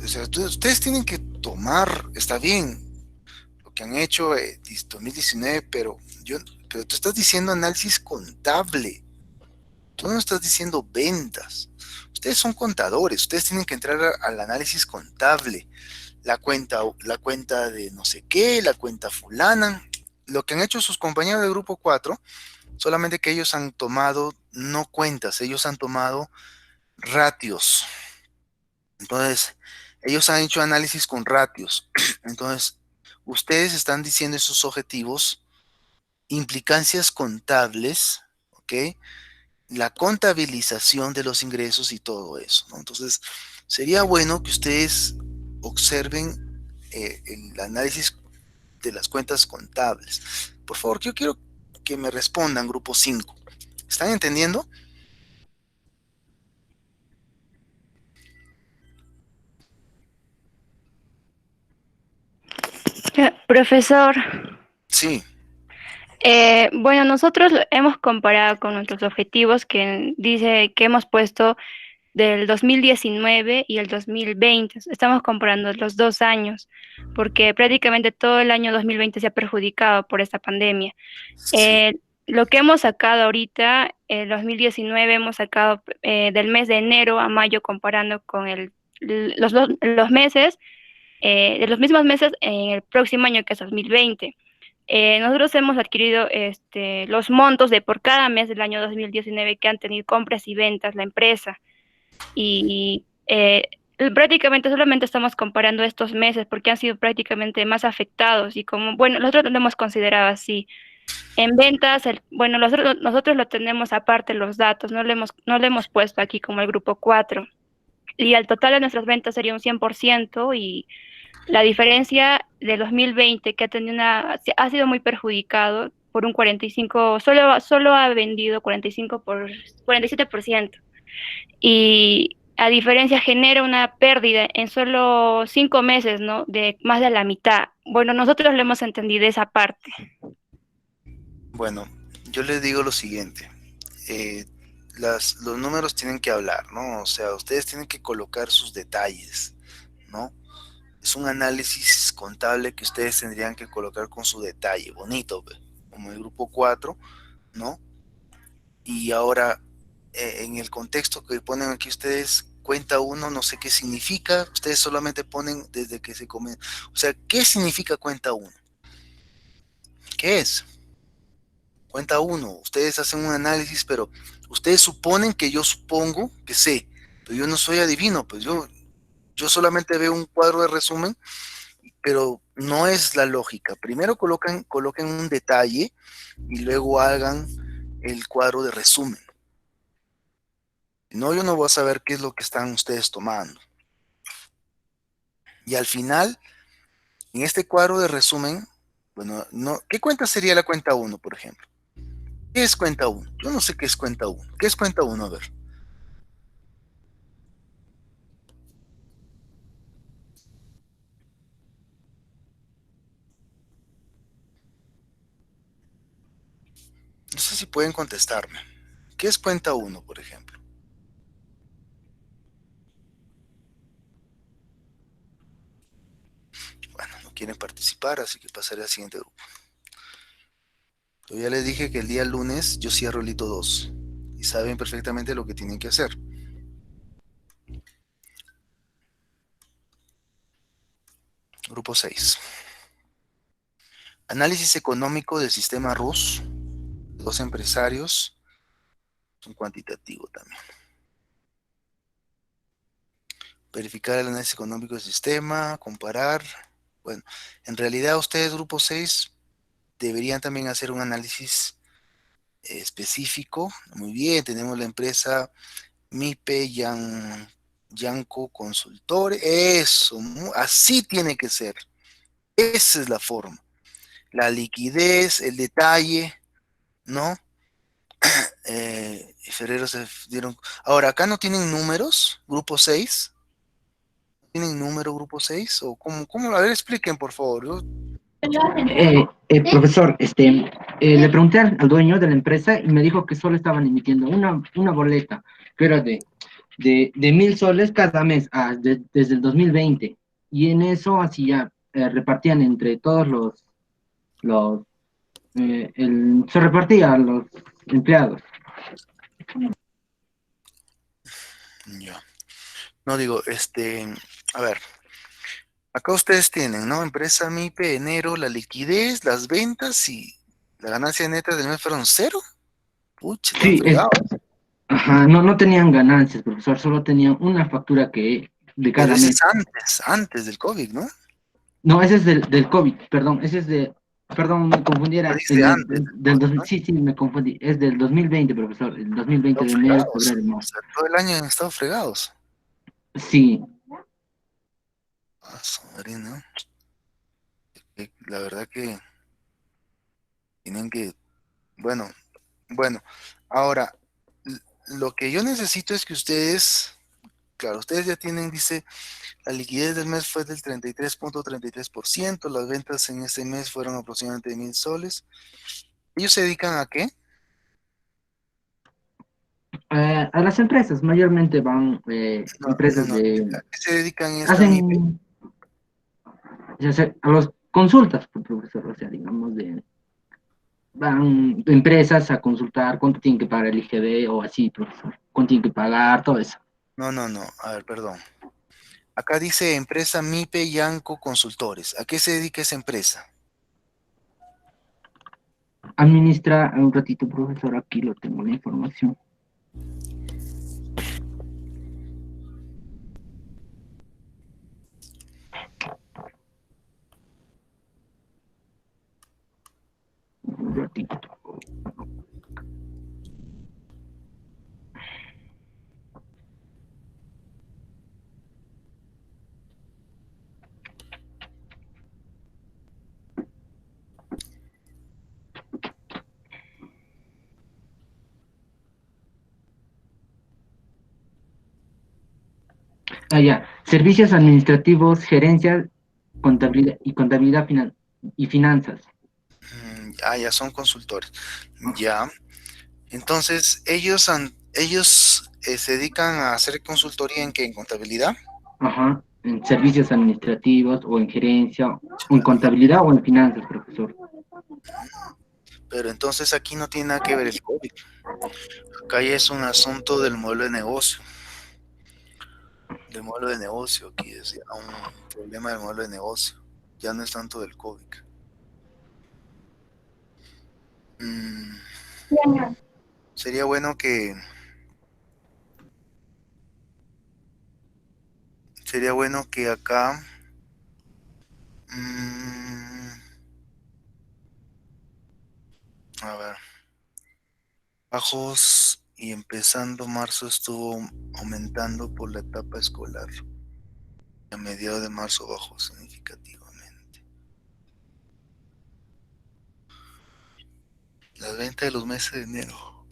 O sea, ustedes tienen que tomar, está bien, lo que han hecho 2019, pero tú estás diciendo análisis contable. Tú no estás diciendo ventas. Ustedes son contadores, ustedes tienen que entrar al análisis contable. La cuenta de no sé qué, la cuenta fulana. Lo que han hecho sus compañeros del grupo 4, solamente que ellos han tomado no cuentas, ellos han tomado ratios. Entonces, ellos han hecho análisis con ratios. Entonces, ustedes están diciendo esos objetivos, implicancias contables, ¿ok? La contabilización de los ingresos y todo eso, ¿no? Entonces, sería bueno que ustedes observen el análisis de las cuentas contables. Por favor, yo quiero que me respondan, grupo 5. ¿Están entendiendo? Profesor, Sí, bueno, nosotros hemos comparado con nuestros objetivos que dice que hemos puesto del 2019 y el 2020. Estamos comparando los 2 años, porque prácticamente todo el año 2020 se ha perjudicado por esta pandemia. sí. Lo que hemos sacado ahorita, el 2019 hemos sacado del mes de enero a mayo comparando con los meses, de los mismos meses en el próximo año que es 2020. Nosotros hemos adquirido los montos de por cada mes del año 2019 que han tenido compras y ventas la empresa. Y prácticamente solamente estamos comparando estos meses porque han sido prácticamente más afectados y como, bueno, nosotros lo hemos considerado así. En ventas, bueno, nosotros lo tenemos aparte los datos, no le hemos puesto aquí como el grupo 4. Y al total de nuestras ventas sería un 100% y la diferencia de 2020 que ha sido muy perjudicado por un 45, solo ha vendido 47%. Y a diferencia genera una pérdida en solo 5 meses, ¿no? De más de la mitad. Bueno, nosotros lo hemos entendido esa parte. Bueno, yo les digo lo siguiente. Los números tienen que hablar, ¿no? O sea, ustedes tienen que colocar sus detalles, ¿no? Es un análisis contable que ustedes tendrían que colocar con su detalle, bonito, como el grupo 4, ¿no? Y ahora, en el contexto que ponen aquí ustedes, cuenta 1, no sé qué significa, ustedes solamente ponen desde que se comienza. O sea, ¿qué significa cuenta 1? ¿Qué es? Cuenta 1, ustedes hacen un análisis, pero ustedes suponen que yo supongo que sé, pero yo no soy adivino, pues yo solamente veo un cuadro de resumen, pero no es la lógica. Primero coloquen un detalle y luego hagan el cuadro de resumen. No, yo no voy a saber qué es lo que están ustedes tomando. Y al final, en este cuadro de resumen, bueno, no, ¿qué cuenta sería la cuenta 1, por ejemplo? ¿Qué es cuenta 1? Yo no sé qué es cuenta 1. ¿Qué es cuenta 1? A ver. No sé si pueden contestarme. ¿Qué es cuenta 1, por ejemplo? Bueno, no quieren participar, así que pasaré al siguiente grupo. Yo ya les dije que el día lunes yo cierro el hito 2 y saben perfectamente lo que tienen que hacer. Grupo 6. Análisis económico del sistema RUS. 2 empresarios. Es un cuantitativo también. Verificar el análisis económico del sistema, comparar. Bueno, en realidad ustedes, grupo 6, deberían también hacer un análisis específico. Muy bien, tenemos la empresa MIPE Yanco Consultores. Eso, así tiene que ser. Esa es la forma. La liquidez, el detalle, ¿no? Febrero se dieron. Ahora, acá no tienen números, grupo 6. ¿Tienen número grupo 6? ¿O cómo? A ver, expliquen, por favor. Profesor, le pregunté al dueño de la empresa y me dijo que solo estaban emitiendo una boleta, que era de 1.000 soles cada mes, desde el 2020. Y en eso así ya repartían entre todos se repartía a los empleados. Ya. No digo, a ver. Acá ustedes tienen, ¿no? Empresa MIPE, enero, la liquidez, las ventas y la ganancia neta del mes fueron 0. Pucha, están Sí, fregados. ajá, no tenían ganancias, profesor, solo tenían una factura de Pero cada ese mes. es antes del COVID, ¿no? No, ese es del COVID, perdón, perdón, me confundí, No era dice antes del COVID, ¿no? sí, me confundí, es del 2020, profesor, el 2020 Están de enero, fregados. febrero, O marzo. sea, todo el año han estado fregados. Sí, Ah, su madre, ¿no? La verdad que tienen que, bueno, ahora, lo que yo necesito es que ustedes, claro, ustedes ya tienen, dice, la liquidez del mes fue del 33.33%, las ventas en ese mes fueron aproximadamente 1.000 soles. ¿Ellos se dedican a qué? a las empresas, mayormente van empresas No, ¿a qué se dedican en esta MIPE? hacen, ya sé, a las consultas, profesor, o sea, digamos, van empresas a consultar cuánto tienen que pagar el IGB o así, profesor, cuánto tienen que pagar, todo eso. No, a ver, perdón. Acá dice empresa MIPE Yanco Consultores. ¿A qué se dedica esa empresa? Administra, un ratito, profesor, aquí lo tengo la información. Un ratito. Ya. Servicios administrativos, gerencia, contabilidad y finanzas. Ah, ya son consultores. Ya. Entonces, ellos se dedican a hacer consultoría en qué, en contabilidad. Ajá, en servicios administrativos o en gerencia, o en contabilidad o en finanzas, profesor. Pero entonces aquí no tiene nada que ver el COVID. Acá ya es un asunto del modelo de negocio. Del modelo de negocio, aquí es ya un problema del modelo de negocio. Ya no es tanto del COVID. Mm, sería bueno que acá a ver, bajos y empezando marzo estuvo aumentando por la etapa escolar. A mediados de marzo bajó significativamente. Las ventas de los meses de enero.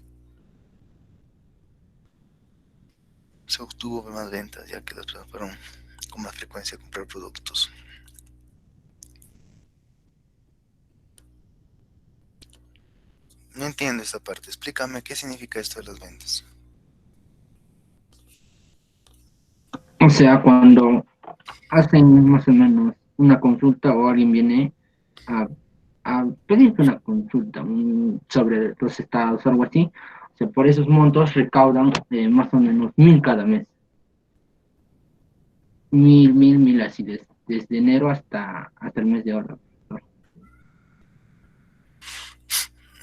Se obtuvo más ventas ya que las personas fueron con más frecuencia a comprar productos. No entiendo esta parte. Explícame qué significa esto de las ventas. O sea, cuando hacen más o menos una consulta o alguien viene a, a pedirte una consulta sobre los estados o algo así, o sea, por esos montos recaudan más o menos 1.000 cada mes. 1.000 así, desde enero hasta el mes de ahora.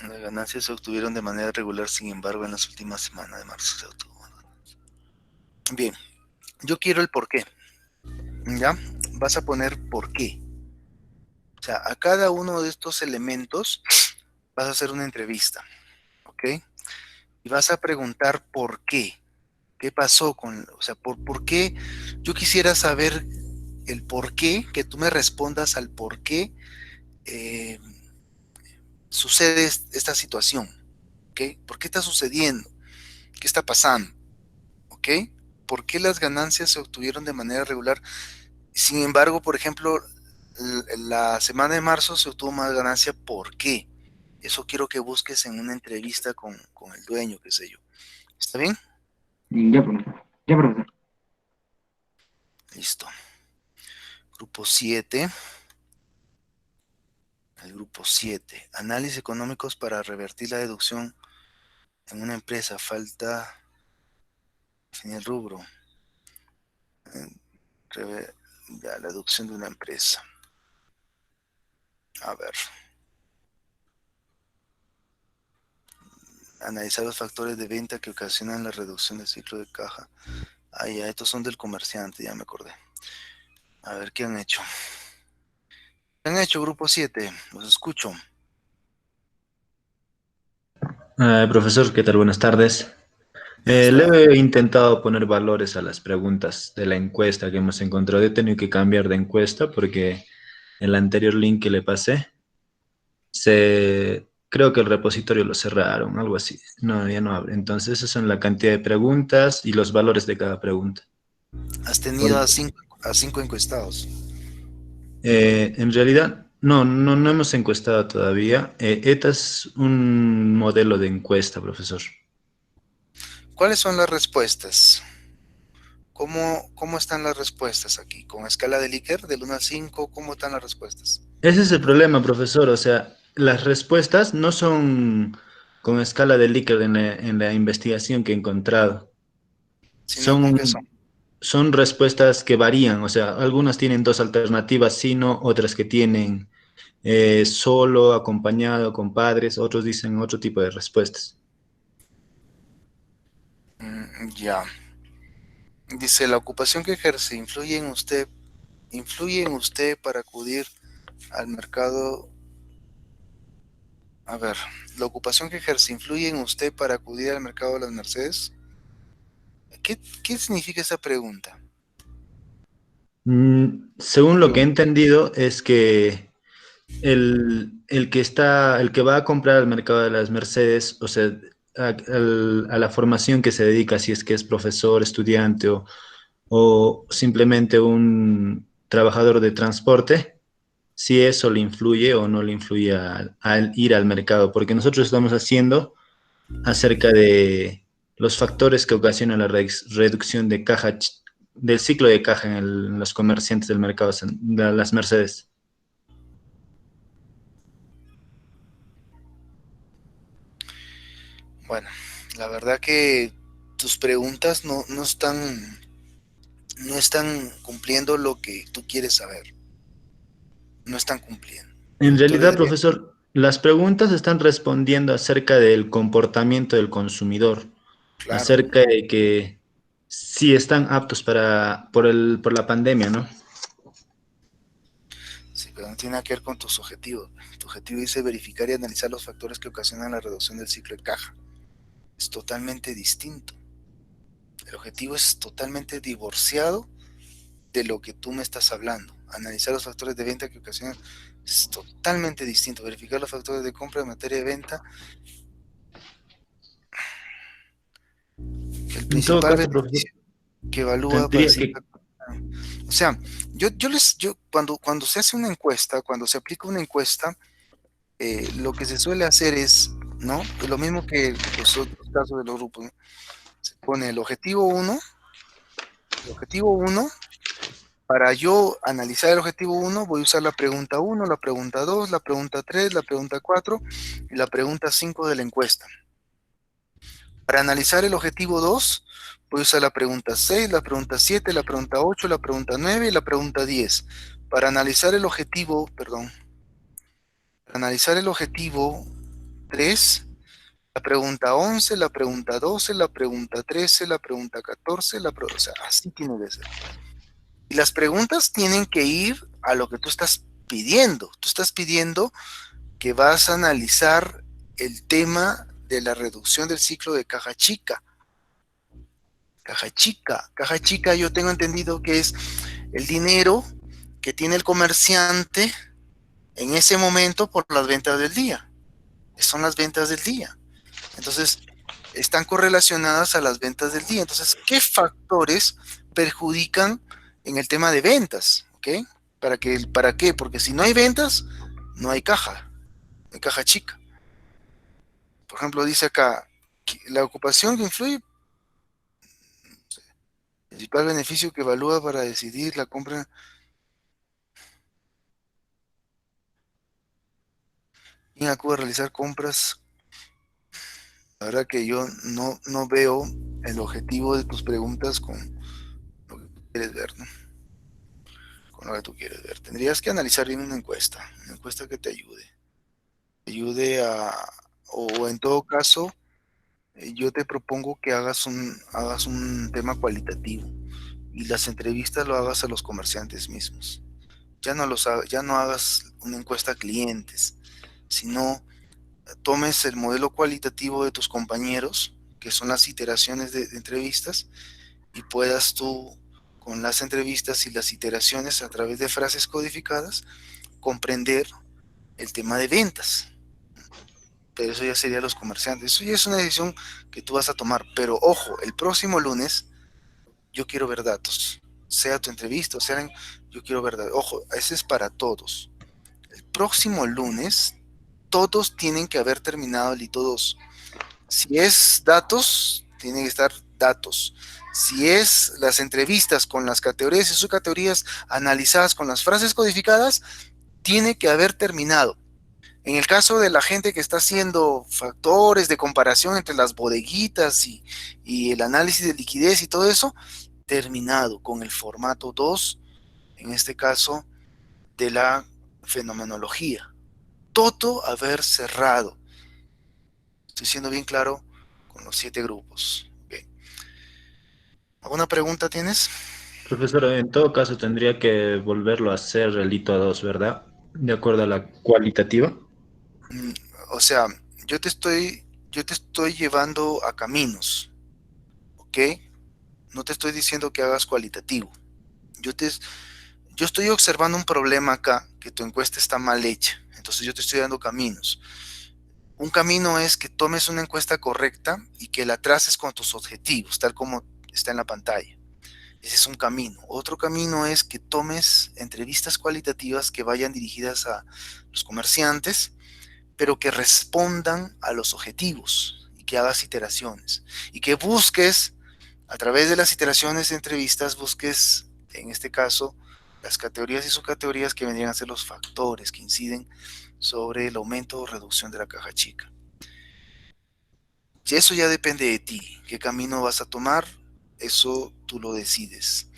Las ganancias se obtuvieron de manera regular, sin embargo, en las últimas semanas de marzo se obtuvo. Bien, yo quiero el por qué. ¿Ya? Vas a poner por qué. O sea, a cada uno de estos elementos vas a hacer una entrevista. ¿Ok? Y vas a preguntar por qué. ¿Qué pasó con, o sea, por qué? Yo quisiera saber el por qué, que tú me respondas al por qué sucede esta situación. ¿Ok? ¿Por qué está sucediendo? ¿Qué está pasando? ¿Ok? ¿Por qué las ganancias se obtuvieron de manera regular? Sin embargo, por ejemplo, la semana de marzo se obtuvo más ganancia. ¿Por qué? Eso quiero que busques en una entrevista con el dueño, qué sé yo. ¿Está bien? Ya, profesor. Ya, profesor. Listo. Grupo 7. El grupo 7. Análisis económicos para revertir la deducción en una empresa. Falta definir el rubro. Ya, la deducción de una empresa. A ver. Analizar los factores de venta que ocasionan la reducción del ciclo de caja. Ah, ya, estos son del comerciante, ya me acordé. A ver, ¿qué han hecho? ¿Qué han hecho, grupo 7? Los escucho. Profesor, ¿qué tal? Buenas tardes. Buenas Le tardes. he intentado poner valores a las preguntas de la encuesta que hemos encontrado. He tenido que cambiar de encuesta porque el anterior link que le pasé, creo que el repositorio lo cerraron, algo así. No, ya no abre. Entonces, esas son la cantidad de preguntas y los valores de cada pregunta. Has tenido a cinco encuestados. En realidad, no hemos encuestado todavía. Este es un modelo de encuesta, profesor. ¿Cuáles son las respuestas? ¿Cómo están las respuestas aquí? ¿Con escala de Likert, del 1 al 5? ¿Cómo están las respuestas? Ese es el problema, profesor. O sea, las respuestas no son con escala de Likert en la investigación que he encontrado. Sino con qué son. Son respuestas que varían. O sea, algunas tienen dos alternativas, sino, otras que tienen solo, acompañado, con padres, otros dicen otro tipo de respuestas. Ya. Dice, la ocupación que ejerce influye en usted para acudir al mercado. A ver, la ocupación que ejerce influye en usted para acudir al mercado de las Mercedes. ¿Qué significa esa pregunta? Según lo que he entendido, es que el que va a comprar al mercado de las Mercedes, o sea, a la formación que se dedica, si es que es profesor, estudiante o simplemente un trabajador de transporte, si eso le influye o no le influye al ir al mercado, porque nosotros estamos haciendo acerca de los factores que ocasionan la reducción de caja, del ciclo de caja en los comerciantes del mercado, de las Mercedes. Bueno, la verdad que tus preguntas no están cumpliendo lo que tú quieres saber. No están cumpliendo. En Tú realidad, deberías- profesor, las preguntas están respondiendo acerca del comportamiento del consumidor, claro, acerca de que sí están aptos por la pandemia, ¿no? sí, pero no tiene nada que ver con tus objetivos. Tu objetivo dice verificar y analizar los factores que ocasionan la reducción del ciclo de caja. Es totalmente distinto. El objetivo es totalmente divorciado de lo que tú me estás hablando. Analizar los factores de venta que ocasionan es totalmente distinto. Verificar los factores de compra en materia de venta. El En todo principal caso, profesor, beneficio que evalúa para tendría decir, que... o sea, yo cuando se hace una encuesta, cuando se aplica una encuesta, lo que se suele hacer es, ¿no? Lo mismo que los otros casos de los grupos, ¿no? Se pone el objetivo 1, para yo analizar el objetivo 1 voy a usar la pregunta 1, la pregunta 2, la pregunta 3, la pregunta 4 y la pregunta 5 de la encuesta. Para analizar el objetivo 2 voy a usar la pregunta 6, la pregunta 7, la pregunta 8, la pregunta 9 y la pregunta 10. Para analizar el objetivo, para analizar el objetivo 3, la pregunta 11, la pregunta 12, la pregunta 13, la pregunta 14, o sea, así tiene que ser. Y las preguntas tienen que ir a lo que tú estás pidiendo. Tú estás pidiendo que vas a analizar el tema de la reducción del ciclo de caja chica. Caja chica yo tengo entendido que es el dinero que tiene el comerciante en ese momento por las ventas del día. Son las ventas del día. Entonces, están correlacionadas a las ventas del día. Entonces, ¿qué factores perjudican en el tema de ventas? ¿Ok? ¿Para qué? Porque si no hay ventas, no hay caja chica. Por ejemplo, dice acá, que la ocupación que influye, el principal beneficio que evalúa para decidir la compra. ¿Quién acude a realizar compras? La verdad que yo no veo el objetivo de tus preguntas con lo que tú quieres ver, ¿no? Con lo que tú quieres ver. Tendrías que analizar bien una encuesta que te ayude o en todo caso, yo te propongo que hagas un tema cualitativo y las entrevistas lo hagas a los comerciantes mismos. Ya no hagas una encuesta a clientes, sino tomes el modelo cualitativo de tus compañeros, que son las iteraciones de entrevistas, y puedas tú, con las entrevistas y las iteraciones a través de frases codificadas, comprender el tema de ventas. Pero eso ya sería los comerciantes. Eso ya es una decisión que tú vas a tomar. Pero ojo, el próximo lunes yo quiero ver datos. Sea tu entrevista, yo quiero ver datos. Ojo, ese es para todos. El próximo lunes todos tienen que haber terminado el hito 2. Si es datos, tienen que estar datos. Si es las entrevistas con las categorías y subcategorías analizadas con las frases codificadas, tiene que haber terminado. En el caso de la gente que está haciendo factores de comparación entre las bodeguitas y el análisis de liquidez y todo eso, terminado con el formato 2, en este caso de la fenomenología. Todo haber cerrado. Estoy siendo bien claro con los 7 grupos. Okay. ¿Alguna pregunta tienes? Profesor, en todo caso tendría que volverlo a hacer el hito 2, ¿verdad? De acuerdo a la cualitativa. O sea, yo te estoy llevando a caminos, ¿ok? No te estoy diciendo que hagas cualitativo. Yo estoy observando un problema acá, que tu encuesta está mal hecha. Entonces yo te estoy dando caminos. Un camino es que tomes una encuesta correcta y que la traces con tus objetivos, tal como está en la pantalla. Ese es un camino. Otro camino es que tomes entrevistas cualitativas que vayan dirigidas a los comerciantes, pero que respondan a los objetivos y que hagas iteraciones. Y que busques, a través de las iteraciones de entrevistas, busques, en este caso, las categorías y subcategorías que vendrían a ser los factores que inciden sobre el aumento o reducción de la caja chica. Y eso ya depende de ti. ¿Qué camino vas a tomar? Eso tú lo decides.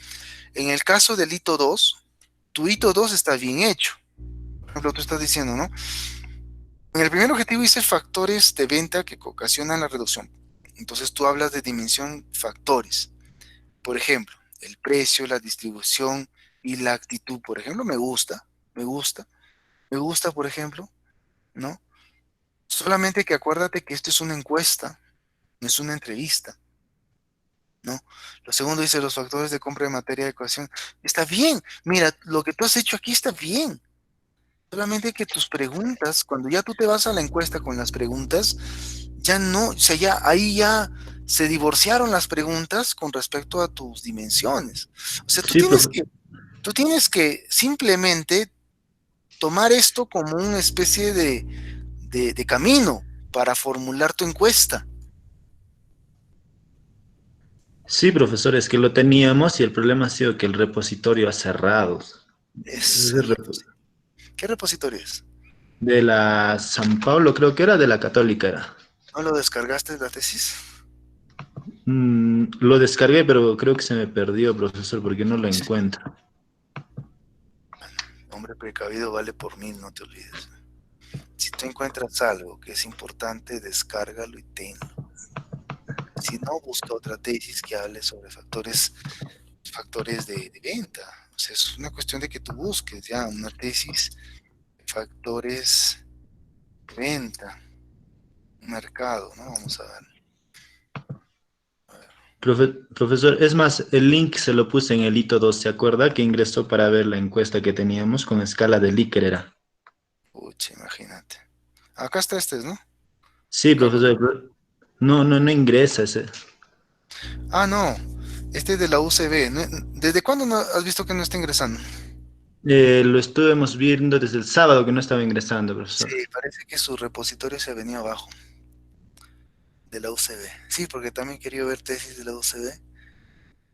En el caso del hito 2, tu hito 2 está bien hecho. Por ejemplo, tú estás diciendo, ¿no? En el primer objetivo dice factores de venta que ocasionan la reducción. Entonces tú hablas de dimensión factores. Por ejemplo, el precio, la distribución y la actitud. Por ejemplo, me gusta, por ejemplo, ¿no? Solamente que acuérdate que esto es una encuesta, no es una entrevista, ¿no? Lo segundo dice los factores de compra de materia de ecuación. Está bien, mira, lo que tú has hecho aquí está bien. Solamente que tus preguntas, cuando ya tú te vas a la encuesta con las preguntas, ya no, o sea, ya ahí ya se divorciaron las preguntas con respecto a tus dimensiones. O sea, Sí, profe. tú tienes que simplemente tomar esto como una especie de camino para formular tu encuesta. Sí, profesor, es que lo teníamos y el problema ha sido que el repositorio ha cerrado. Es Ese ¿Qué repositorio es? De la San Pablo, creo que era, de la Católica era. ¿No lo descargaste de la tesis? Lo descargué, pero creo que se me perdió, profesor, porque no lo encuentro. Hombre precavido vale por 1000, no te olvides. Si tú encuentras algo que es importante, descárgalo y tenlo. Si no, busca otra tesis que hable sobre factores de venta. O sea, es una cuestión de que tú busques ya una tesis de factores de venta, mercado, ¿no? Vamos a ver. Profesor, es más, el link se lo puse en el hito 2, ¿se acuerda? Que ingresó para ver la encuesta que teníamos con escala de Likert era. Pucha, imagínate. Acá está ¿no? Sí, Carlos. profesor, no ingresa ese. Ah, no. Este es de la UCB. ¿Desde cuándo no has visto que no está ingresando? Lo estuvimos viendo desde el sábado que no estaba ingresando, profesor. Sí, parece que su repositorio se venía abajo de la UCB. Sí, porque también quería ver tesis de la UCB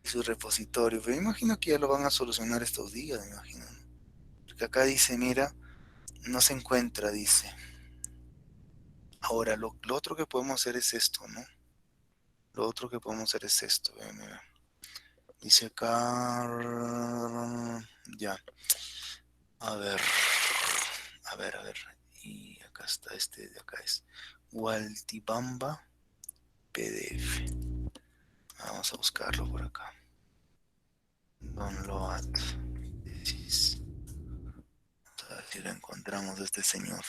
y su repositorio. Pero me imagino que ya lo van a solucionar estos días, me imagino. Porque acá dice, mira, no se encuentra, dice. Ahora, lo otro que podemos hacer es esto, ¿no? Lo otro que podemos hacer es esto. Mira. Dice acá... Ya. A ver. Y acá está, este de acá es Waltibamba PDF. Vamos a buscarlo por acá. Download. Tesis. Vamos a ver si lo encontramos de este señor.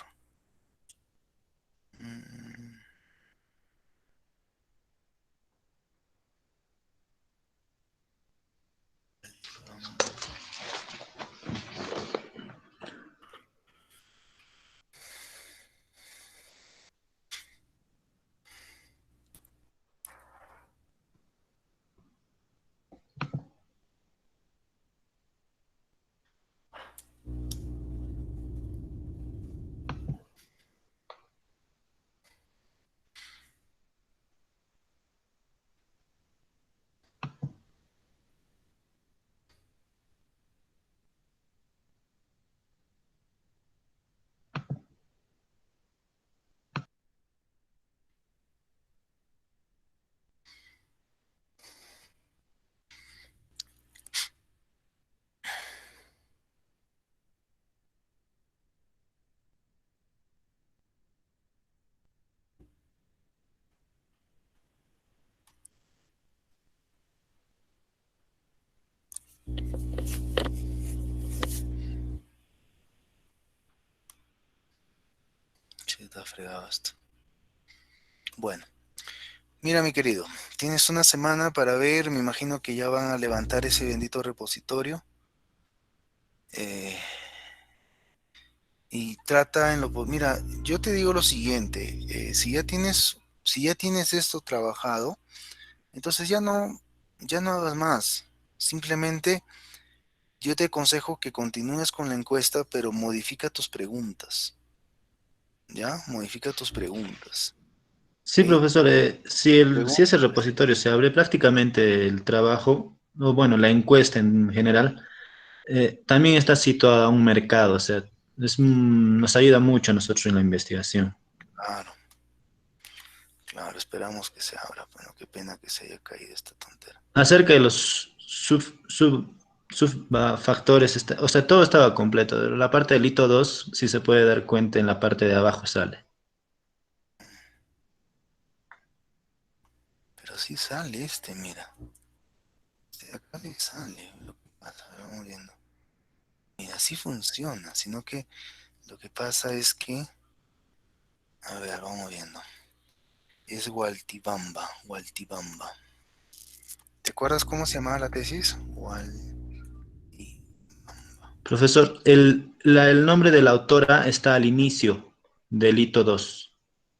Sí, está fregado esto. Bueno, mira mi querido, tienes una semana para ver, me imagino que ya van a levantar ese bendito repositorio. Y trata en lo... Mira, yo te digo lo siguiente, si ya tienes esto trabajado, entonces ya no hagas más. Simplemente yo te aconsejo que continúes con la encuesta, pero modifica tus preguntas. ¿Ya? Modifica tus preguntas. Sí, ¿Ok? profesor, si ese repositorio se abre, prácticamente el trabajo, o bueno, la encuesta en general, también está situada a un mercado, o sea, nos ayuda mucho a nosotros en la investigación. Claro, claro, esperamos que se abra. Bueno, qué pena que se haya caído esta tontera. Acerca de los factores, o sea, todo estaba completo. La parte del hito 2, si se puede dar cuenta, en la parte de abajo sale. Pero sí sale este, mira. De acá le sale lo que pasa, a ver, vamos viendo. Mira, así funciona, sino que lo que pasa es que, a ver, vamos viendo. Es Waltibamba, Waltibamba. ¿Te acuerdas cómo se llamaba la tesis? Profesor, el nombre de la autora está al inicio del hito 2.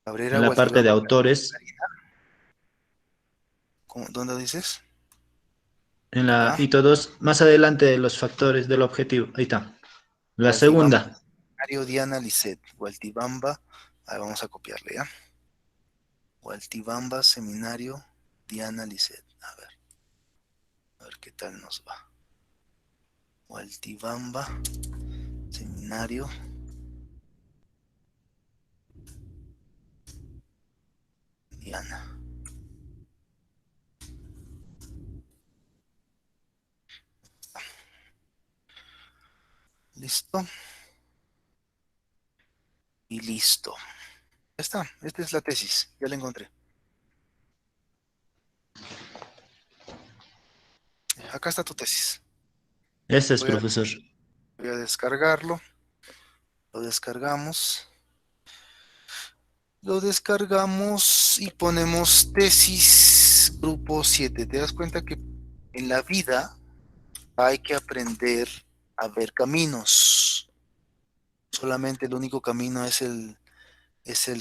Cabrera En la parte de Waltibamba. autores, ¿Dónde dices? en la Acá. hito 2, más adelante de los factores del objetivo. Ahí está. La Waltibamba, segunda. Seminario Diana Lisset. Waltibamba, ahí vamos a copiarle, ¿ya? Waltibamba, Seminario Diana Lisset. A ver qué tal nos va. Waltibamba, Seminario Diana. ¿Listo? Y listo. Ya está, esta es la tesis, ya la encontré. Acá está tu tesis. Ese es, Voy a, profesor. voy a descargarlo. Lo descargamos. Lo descargamos y ponemos tesis grupo 7. ¿Te das cuenta que en la vida hay que aprender a ver caminos? Solamente el único camino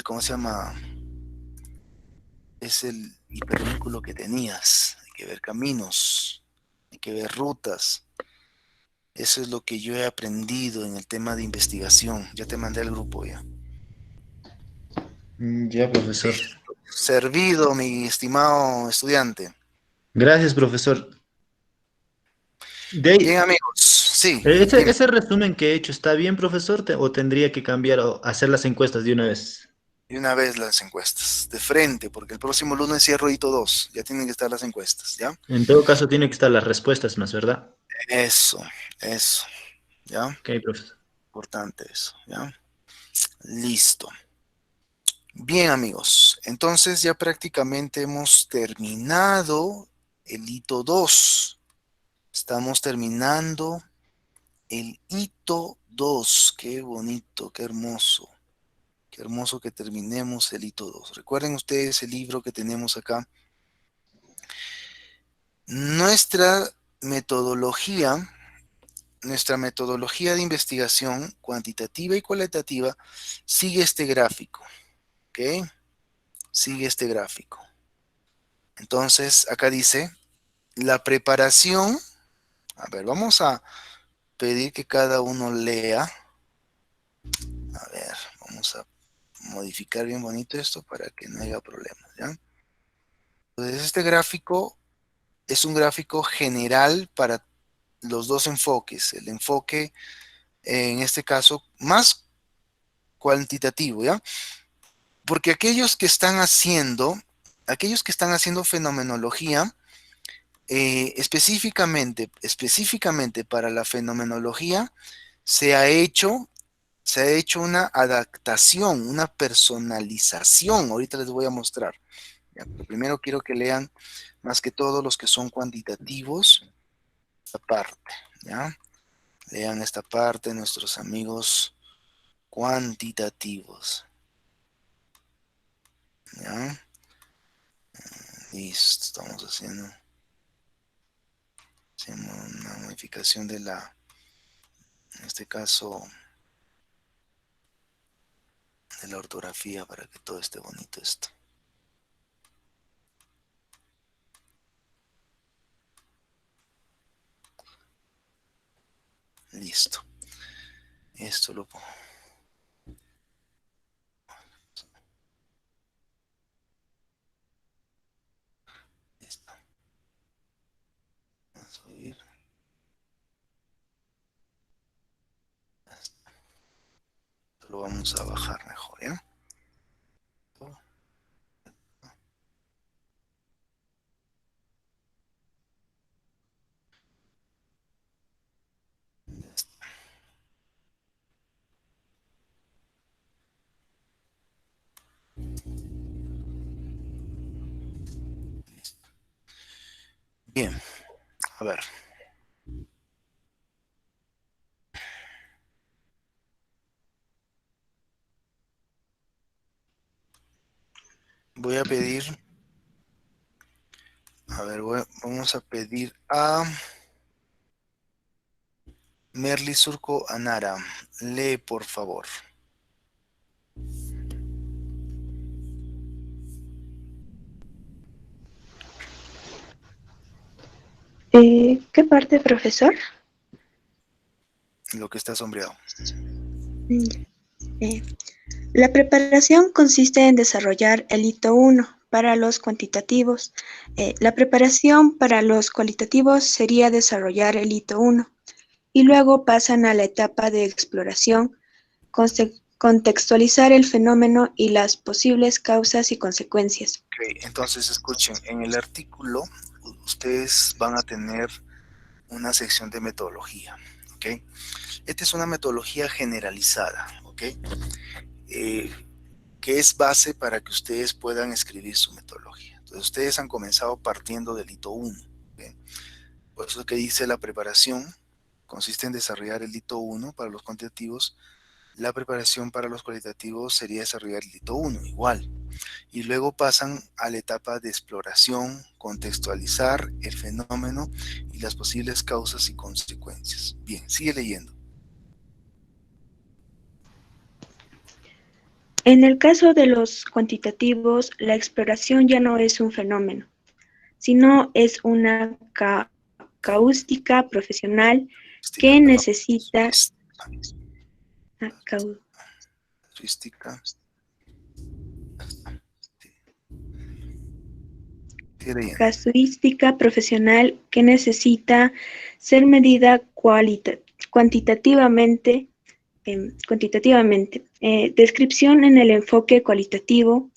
¿cómo se llama? Es el hipervínculo que tenías. Hay que ver caminos, hay que ver rutas. Eso es lo que yo he aprendido en el tema de investigación. Ya te mandé al grupo ya. Ya, profesor. Servido, mi estimado estudiante. Gracias, profesor. De Bien, ahí, amigos. Sí, dime. ese resumen que he hecho, ¿está bien, profesor? ¿O tendría que cambiar o hacer las encuestas de una vez? Y una vez las encuestas. De frente, porque el próximo lunes cierro hito 2. Ya tienen que estar las encuestas, ¿ya? En todo caso, tiene que estar las respuestas más, ¿verdad? Eso. ¿Ya? Ok, profesor. Importante eso, ¿ya? Listo. Bien, amigos. Entonces ya prácticamente hemos terminado el hito 2. Estamos terminando el hito 2. Qué bonito, qué hermoso. Qué hermoso que terminemos el hito 2. Recuerden ustedes el libro que tenemos acá. Nuestra metodología, nuestra metodología de investigación cuantitativa y cualitativa sigue este gráfico. ¿Ok? Sigue este gráfico. Entonces, acá dice, la preparación. A ver, vamos a pedir que cada uno lea. A ver, vamos a modificar bien bonito esto para que no haya problemas, ¿ya? Entonces, este gráfico es un gráfico general para los dos enfoques. El enfoque, en este caso, más cuantitativo, ¿ya? Porque aquellos que están haciendo fenomenología, específicamente para la fenomenología, se ha hecho una adaptación, una personalización. Ahorita les voy a mostrar. ¿Ya? Pero primero quiero que lean más que todo los que son cuantitativos, esta parte, ¿ya? Lean esta parte, nuestros amigos cuantitativos. ¿Ya? Listo, estamos haciendo una modificación en este caso, de la ortografía para que todo esté bonito esto. . Listo. Esto lo pongo. Listo. Vamos a ir. Esto lo vamos a bajar mejor, ¿ya? Bien, a ver. Voy a pedir, a ver, vamos a pedir a Merly Surco Anara. Lee, por favor. ¿Qué parte, profesor? Lo que está sombreado. La preparación consiste en desarrollar el hito 1 para los cuantitativos. La preparación para los cualitativos sería desarrollar el hito 1 y luego pasan a la etapa de exploración, contextualizar el fenómeno y las posibles causas y consecuencias. Ok, entonces escuchen, en el artículo ustedes van a tener una sección de metodología, ¿ok? Esta es una metodología generalizada, ¿ok? Que es base para que ustedes puedan escribir su metodología. Entonces ustedes han comenzado partiendo del hito 1, ¿ok? Por eso que dice la preparación consiste en desarrollar el hito 1 para los cuantitativos. La preparación para los cualitativos sería desarrollar el hito 1, igual. Y luego pasan a la etapa de exploración, contextualizar el fenómeno y las posibles causas y consecuencias. Bien, sigue leyendo. En el caso de los cuantitativos, la exploración ya no es un fenómeno, sino es una causística profesional que necesita casuística profesional que necesita ser medida cuantitativamente. Descripción en el enfoque cualitativo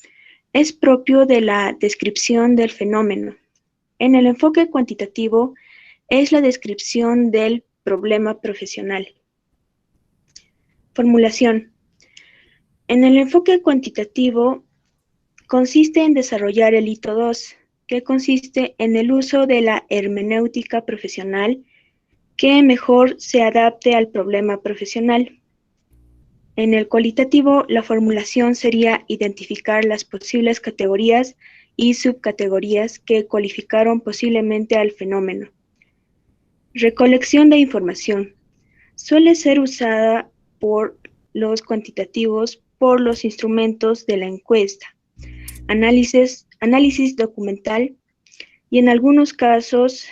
es propio de la descripción del fenómeno. En el enfoque cuantitativo es la descripción del problema profesional. Formulación. En el enfoque cuantitativo consiste en desarrollar el hito 2, que consiste en el uso de la hermenéutica profesional que mejor se adapte al problema profesional. En el cualitativo, la formulación sería identificar las posibles categorías y subcategorías que cualificaron posiblemente al fenómeno. Recolección de información. Suele ser usada por los cuantitativos por los instrumentos de la encuesta, análisis documental y en algunos casos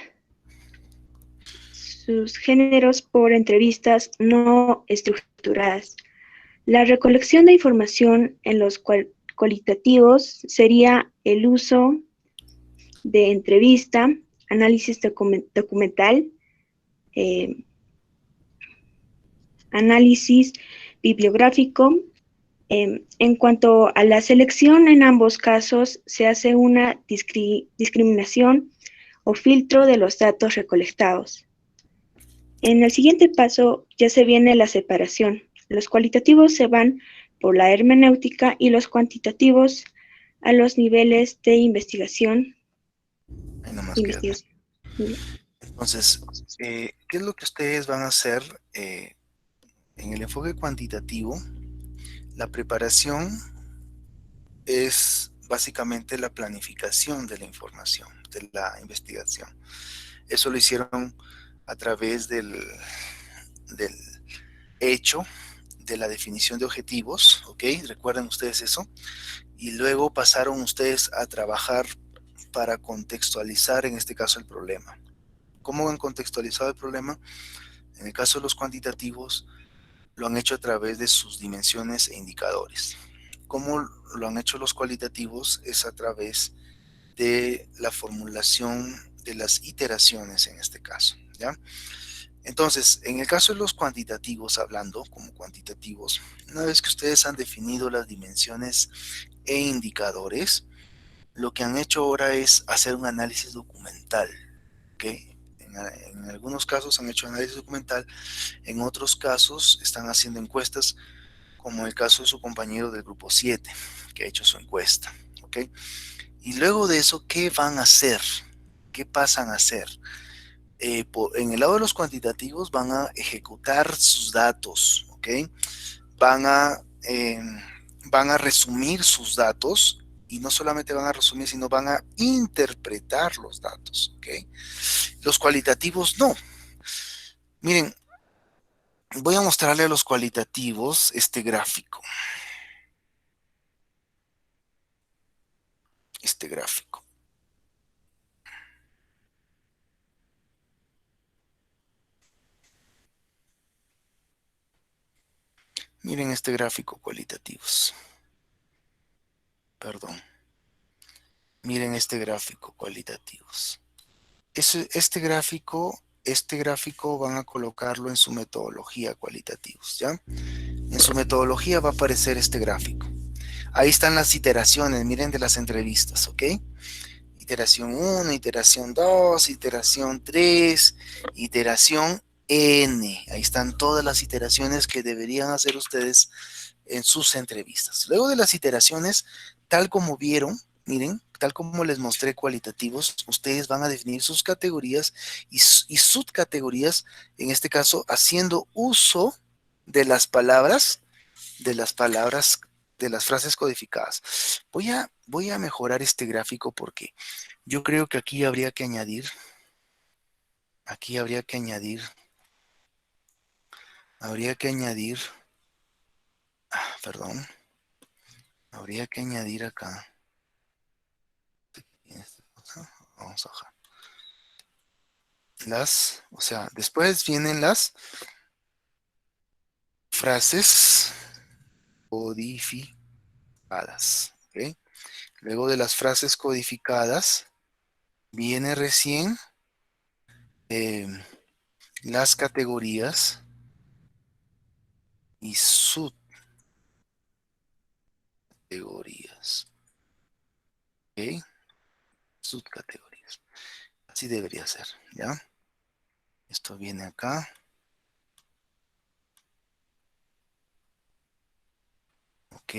sus géneros por entrevistas no estructuradas. La recolección de información en los cualitativos sería el uso de entrevista, análisis documental, análisis bibliográfico. En cuanto a la selección, en ambos casos se hace una discriminación o filtro de los datos recolectados. En el siguiente paso ya se viene la separación. Los cualitativos se van por la hermenéutica y los cuantitativos a los niveles de investigación. Entonces, ¿qué es lo que ustedes van a hacer en el enfoque cuantitativo? La preparación es básicamente la planificación de la información, de la investigación. Eso lo hicieron a través del hecho de la definición de objetivos, ¿ok? ¿Recuerdan ustedes eso? Y luego pasaron ustedes a trabajar para contextualizar, en este caso, el problema. ¿Cómo han contextualizado el problema? En el caso de los cuantitativos, lo han hecho a través de sus dimensiones e indicadores. ¿Cómo lo han hecho los cualitativos? Es a través de la formulación de las iteraciones en este caso, ¿ya? Entonces, en el caso de los cuantitativos, hablando como cuantitativos, una vez que ustedes han definido las dimensiones e indicadores, lo que han hecho ahora es hacer un análisis documental, ¿ok? En algunos casos han hecho análisis documental, en otros casos están haciendo encuestas, como el caso de su compañero del grupo 7, que ha hecho su encuesta, ¿ok? Y luego de eso, ¿qué van a hacer? ¿Qué pasan a hacer? En el lado de los cuantitativos van a ejecutar sus datos, ¿ok? Van a, eh, van a resumir sus datos y no solamente van a resumir, sino van a interpretar los datos, ¿ok? Los cualitativos no. Miren, voy a mostrarle a los cualitativos este gráfico. Este gráfico. Miren este gráfico cualitativos. Perdón. Miren este gráfico cualitativos. Este gráfico van a colocarlo en su metodología cualitativos, ¿ya? En su metodología va a aparecer este gráfico. Ahí están las iteraciones, miren, de las entrevistas, ¿ok? Iteración 1, iteración 2, iteración 3, iteración N. Ahí están todas las iteraciones que deberían hacer ustedes en sus entrevistas. Luego de las iteraciones, tal como vieron, miren, tal como les mostré cualitativos, ustedes van a definir sus categorías y subcategorías, en este caso, haciendo uso de las palabras, de las frases codificadas. Voy a mejorar este gráfico porque yo creo que aquí habría que añadir, perdón, habría que añadir acá. Vamos a bajar. O sea, después vienen las frases codificadas, ¿ok? Luego de las frases codificadas, viene recién las categorías y subcategorías, ¿ok? Subcategorías. Así debería ser, ¿ya? Esto viene acá. Ok.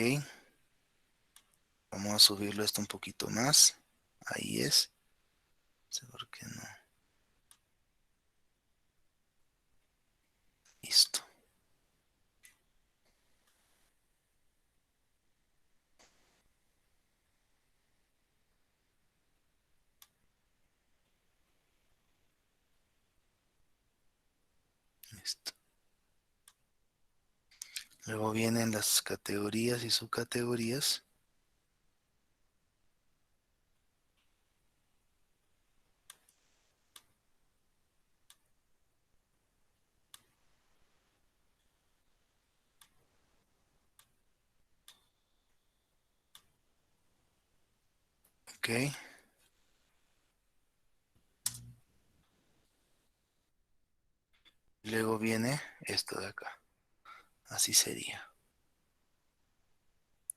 Vamos a subirlo esto un poquito más. Ahí es. No sé por qué no. Listo. Listo. Luego vienen las categorías y subcategorías. Ok. Luego viene esto de acá. Así sería.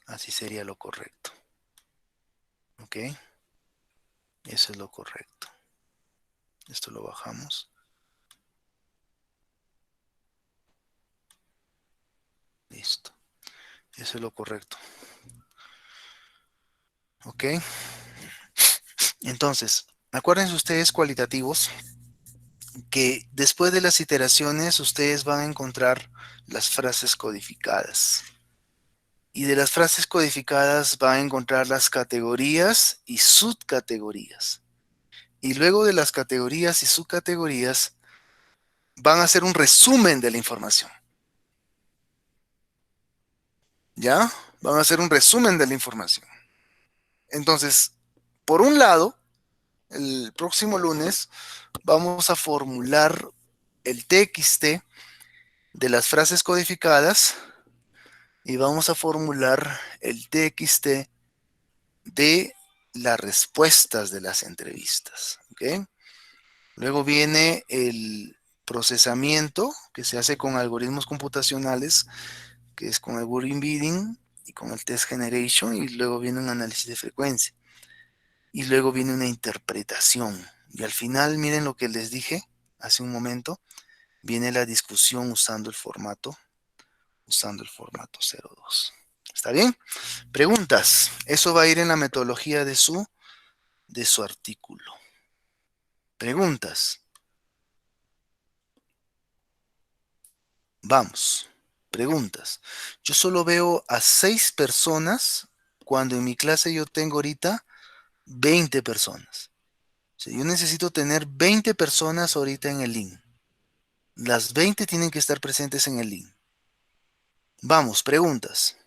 Así sería lo correcto. Ok. Eso es lo correcto. Esto lo bajamos. Listo. Eso es lo correcto. Ok. Entonces, acuérdense ustedes cualitativos que después de las iteraciones ustedes van a encontrar las frases codificadas. Y de las frases codificadas van a encontrar las categorías y subcategorías. Y luego de las categorías y subcategorías van a hacer un resumen de la información. ¿Ya? Van a hacer un resumen de la información. Entonces, por un lado, el próximo lunes vamos a formular el TXT de las frases codificadas y vamos a formular el TXT de las respuestas de las entrevistas. ¿Ok? Luego viene el procesamiento que se hace con algoritmos computacionales, que es con el word embedding y con el text generation, y luego viene un análisis de frecuencia. Y luego viene una interpretación. Y al final, miren lo que les dije hace un momento, viene la discusión usando el formato 02. ¿Está bien? Preguntas. Eso va a ir en la metodología de su artículo. Preguntas. Vamos. Preguntas. Yo solo veo a 6 personas cuando en mi clase yo tengo ahorita 20 personas. O sea, yo necesito tener 20 personas ahorita en el link. Las 20 tienen que estar presentes en el link. Vamos, preguntas.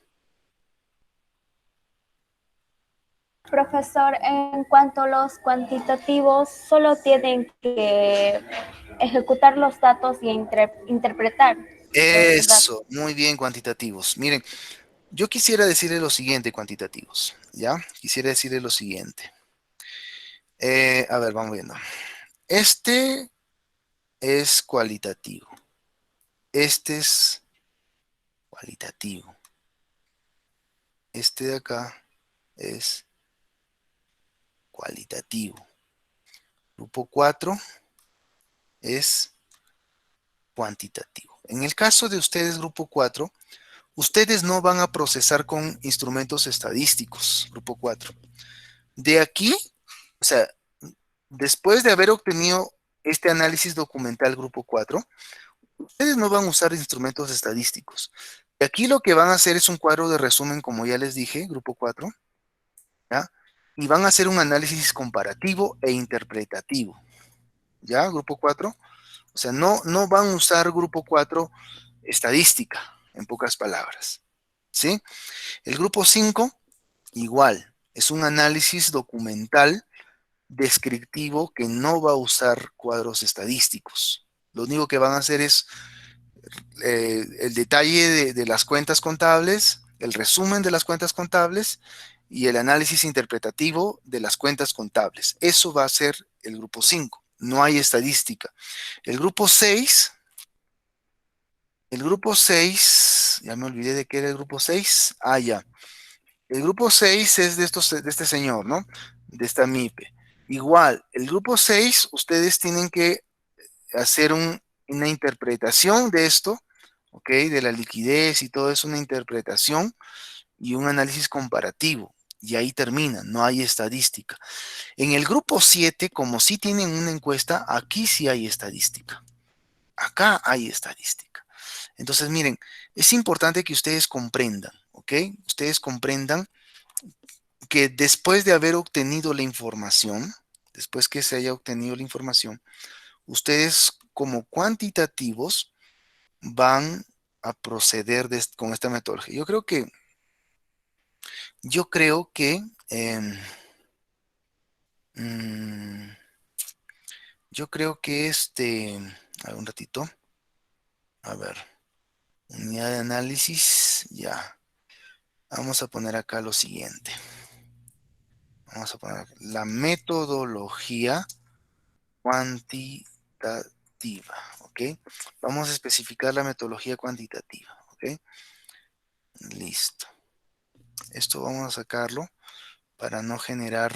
Profesor, en cuanto a los cuantitativos, solo tienen que ejecutar los datos y interpretar los datos. Eso, muy bien, cuantitativos. Miren, yo quisiera decirle lo siguiente, cuantitativos. ¿Ya? Quisiera decirle lo siguiente. A ver, vamos viendo. Este es cualitativo. Este es cualitativo. Este de acá es cualitativo. Grupo 4 es cuantitativo. En el caso de ustedes, grupo 4, ustedes no van a procesar con instrumentos estadísticos, grupo 4. De aquí, o sea, después de haber obtenido este análisis documental, grupo 4, ustedes no van a usar instrumentos estadísticos. De aquí lo que van a hacer es un cuadro de resumen, como ya les dije, grupo 4, ¿ya? Y van a hacer un análisis comparativo e interpretativo, ¿ya? Grupo 4. O sea, no van a usar grupo 4 estadística, en pocas palabras, ¿sí? El grupo 5, igual, es un análisis documental descriptivo que no va a usar cuadros estadísticos. Lo único que van a hacer es el detalle de las cuentas contables, el resumen de las cuentas contables y el análisis interpretativo de las cuentas contables. Eso va a ser el grupo 5. No hay estadística. El grupo 6, ya me olvidé de qué era el grupo 6. Ah, ya. El grupo 6 es de este señor, ¿no? De esta MIPE. Igual, el grupo 6, ustedes tienen que hacer una interpretación de esto, ¿ok? De la liquidez y todo eso, una interpretación y un análisis comparativo. Y ahí termina, no hay estadística. En el grupo 7, como sí tienen una encuesta, aquí sí hay estadística. Acá hay estadística. Entonces, miren, es importante que ustedes comprendan, ¿ok? Ustedes comprendan que después de haber obtenido la información, después que se haya obtenido la información, ustedes como cuantitativos van a proceder con esta metodología. Yo creo que a ver, un ratito. A ver, unidad de análisis, ya. Vamos a poner acá lo siguiente. Vamos a poner la metodología cuantitativa, ¿ok? Vamos a especificar la metodología cuantitativa, ¿ok? Listo. Esto vamos a sacarlo para no generar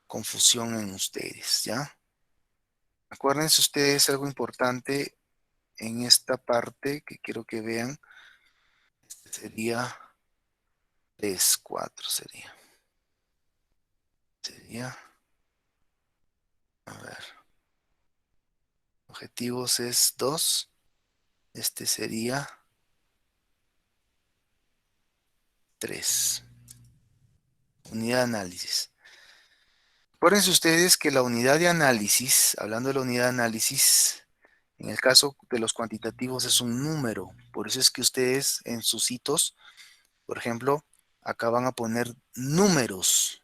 confusión en ustedes, ¿ya? Acuérdense ustedes algo importante en esta parte que quiero que vean. Sería 3, 4 sería. A ver. Objetivos es 2. Este sería 3. Unidad de análisis. Acuérdense ustedes que la unidad de análisis, hablando de la unidad de análisis, en el caso de los cuantitativos es un número. Por eso es que ustedes en sus hitos, por ejemplo, acá van a poner números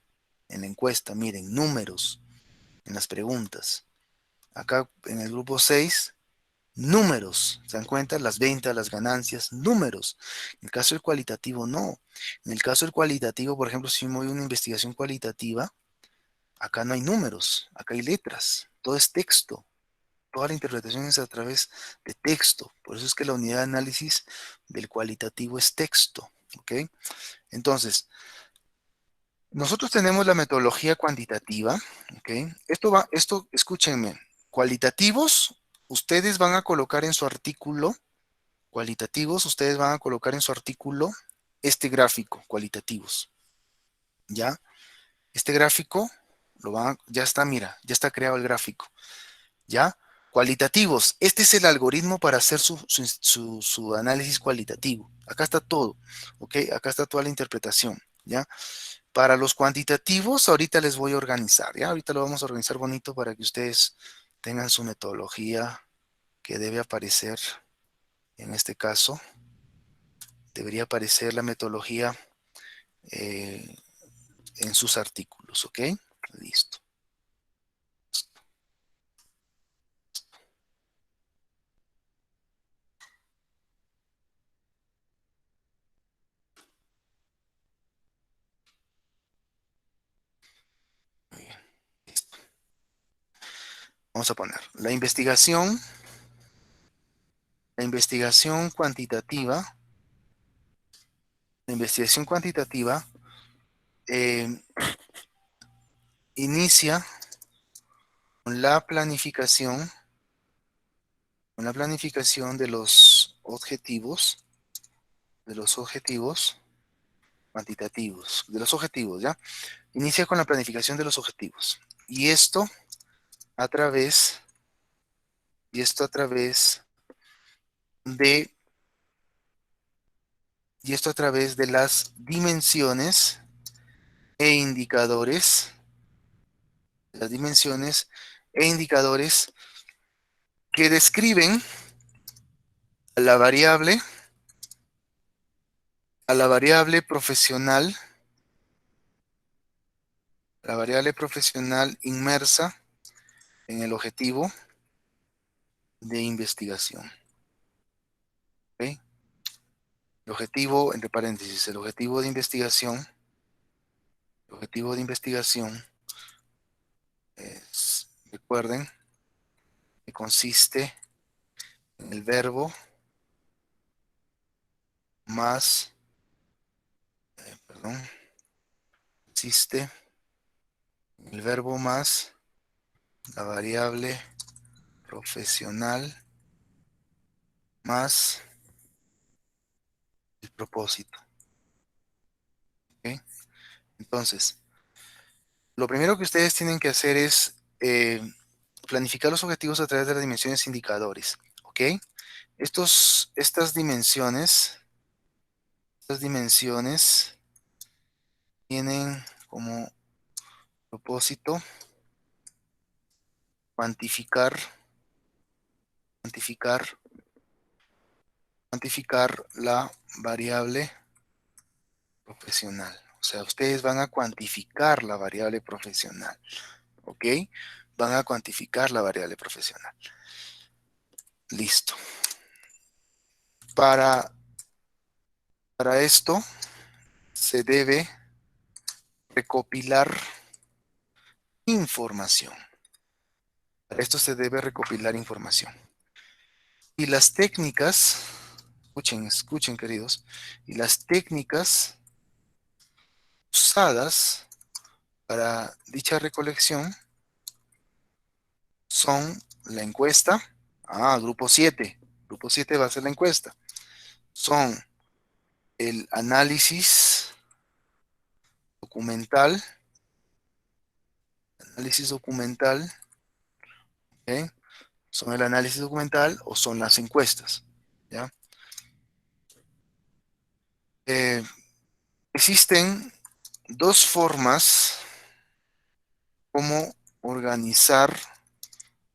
en la encuesta. Miren, números. en las preguntas. Acá en el grupo 6, números. ¿Se dan cuenta? Las ventas, las ganancias, números. En el caso del cualitativo, no. En el caso del cualitativo, por ejemplo, si me voy a una investigación cualitativa, acá no hay números, acá hay letras. Todo es texto. Toda la interpretación es a través de texto. Por eso es que la unidad de análisis del cualitativo es texto. ¿Ok? Entonces, nosotros tenemos la metodología cuantitativa. ¿Ok? Esto, escúchenme. Cualitativos, ustedes van a colocar en su artículo, cualitativos, ustedes van a colocar en su artículo este gráfico, cualitativos. ¿Ya? Este gráfico, ya está, mira, ya está creado el gráfico. ¿Ya? Cualitativos. Este es el algoritmo para hacer su análisis cualitativo. Acá está todo, ¿ok? Acá está toda la interpretación, ¿ya? Para los cuantitativos, ahorita les voy a organizar, ¿ya? Ahorita lo vamos a organizar bonito para que ustedes tengan su metodología que debe aparecer, en este caso. Debería aparecer la metodología en sus artículos, ¿ok? Listo. Muy bien. Listo. Vamos a poner la investigación cuantitativa. La investigación cuantitativa inicia con la planificación de los objetivos cuantitativos, de los objetivos, ¿ya? Inicia con la planificación de los objetivos. Y esto a través de las dimensiones e indicadores, que describen a la variable profesional, inmersa en el objetivo de investigación. ¿Ok? El objetivo, entre paréntesis, el objetivo de investigación es, recuerden, que consiste en el verbo más, consiste en el verbo más la variable profesional más el propósito. ¿Ok? Entonces, lo primero que ustedes tienen que hacer es planificar los objetivos a través de las dimensiones indicadores. ¿Ok? Estas dimensiones tienen como propósito cuantificar la variable profesional. O sea, ustedes van a cuantificar la variable profesional. ¿Ok? Van a cuantificar la variable profesional. Listo. Para esto se debe recopilar información. Para esto se debe recopilar información. Y las técnicas, escuchen queridos, y las técnicas usadas para dicha recolección son la encuesta. Grupo 7. Grupo 7 va a ser la encuesta. Son el análisis documental. ¿Okay? Son el análisis documental o son las encuestas. ¿Ya? Existen dos formas como organizar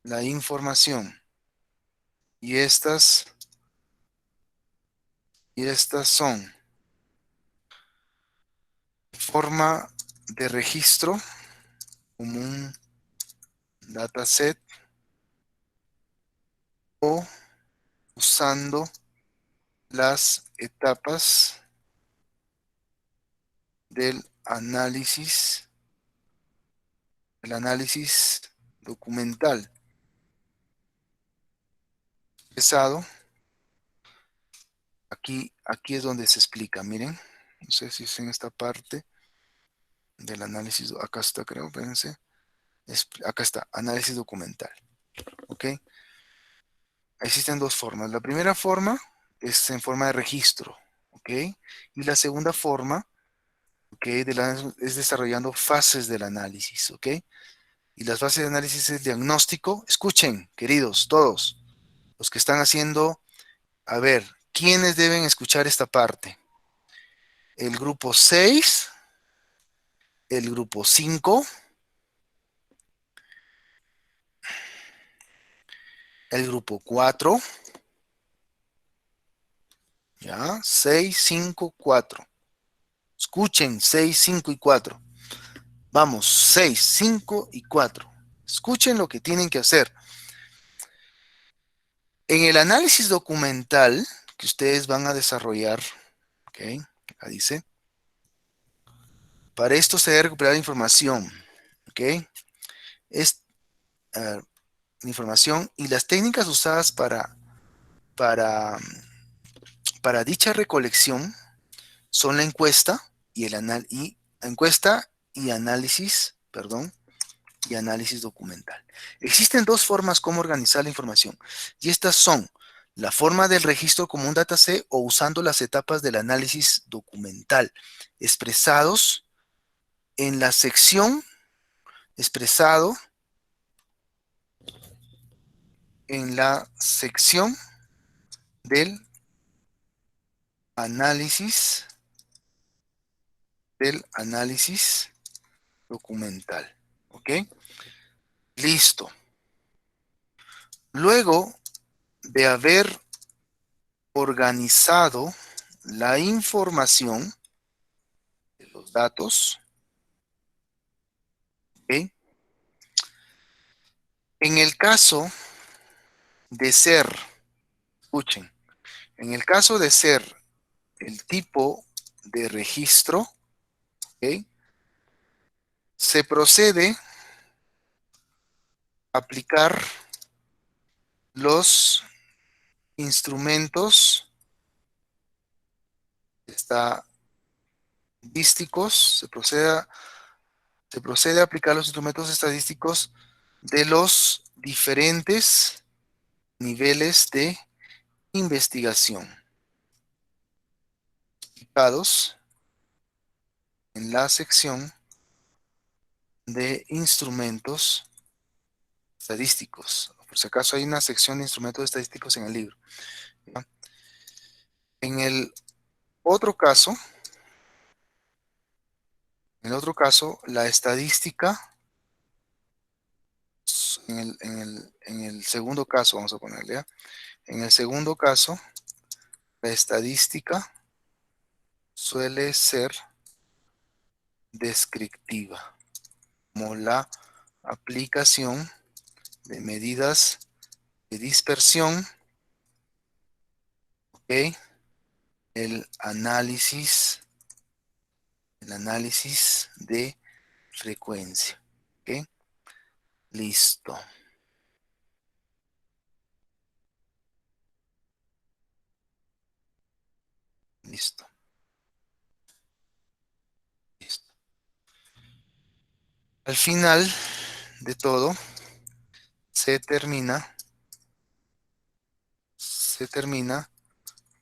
la información. Y estas son forma de registro común dataset o usando las etapas del análisis documental pesado. Aquí es donde se explica, miren, no sé si es en esta parte del análisis, acá está, creo, espérense, acá está, análisis documental, ¿ok? Existen dos formas. La primera forma es en forma de registro, ¿ok? Y la segunda forma, ¿ok?, es desarrollando fases del análisis, ¿ok? Y las fases de análisis es diagnóstico. Escuchen, queridos, todos, los que están haciendo, a ver, ¿quiénes deben escuchar esta parte? El grupo 6, el grupo 5, el grupo 4, ¿ya? 6, 5, 4. Escuchen, 6, 5 y 4. Vamos, 6, 5 y 4. Escuchen lo que tienen que hacer. En el análisis documental que ustedes van a desarrollar, ¿ok? Acá dice, para esto se debe recuperar información, ¿ok? Es información y las técnicas usadas para dicha recolección son la encuesta y análisis, perdón, y análisis documental. Existen dos formas como organizar la información, y estas son la forma del registro como un dataset o usando las etapas del análisis documental, expresados en la sección, del análisis documental. ¿Ok? Listo. Luego de haber organizado la información de los datos, ¿ok?, en el caso de ser, escuchen, en el caso de ser el tipo de registro, ¿ok?, se procede a aplicar los instrumentos estadísticos, se procede a aplicar los instrumentos estadísticos de los diferentes niveles de investigación indicados en la sección de instrumentos estadísticos. Por si acaso hay una sección de instrumentos estadísticos en el libro, ¿ya? En el otro caso, la estadística, en el segundo caso, vamos a ponerle, ¿ya? En el segundo caso, la estadística suele ser descriptiva, como la aplicación de medidas de dispersión, ¿ok?, el análisis de frecuencia, ¿ok? Listo. Listo. Al final de todo, se termina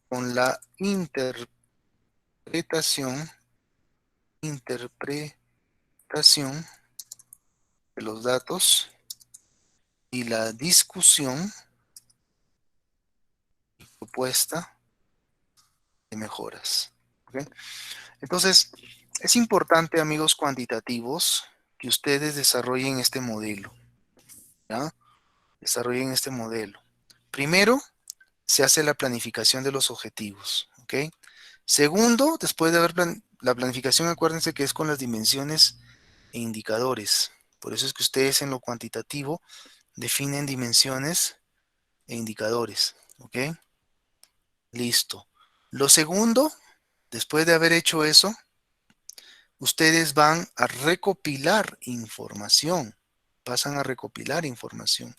con la interpretación de los datos y la discusión y propuesta de mejoras. ¿Ok? Entonces, es importante, amigos cuantitativos, que ustedes desarrollen este modelo, ¿ya? Desarrollen este modelo. Primero, se hace la planificación de los objetivos, ¿ok? Segundo, después de haber la planificación, acuérdense que es con las dimensiones e indicadores, Por eso es que ustedes en lo cuantitativo definen dimensiones e indicadores, ¿ok? Listo. Lo segundo, después de haber hecho eso, ustedes van a recopilar información. Pasan a recopilar información.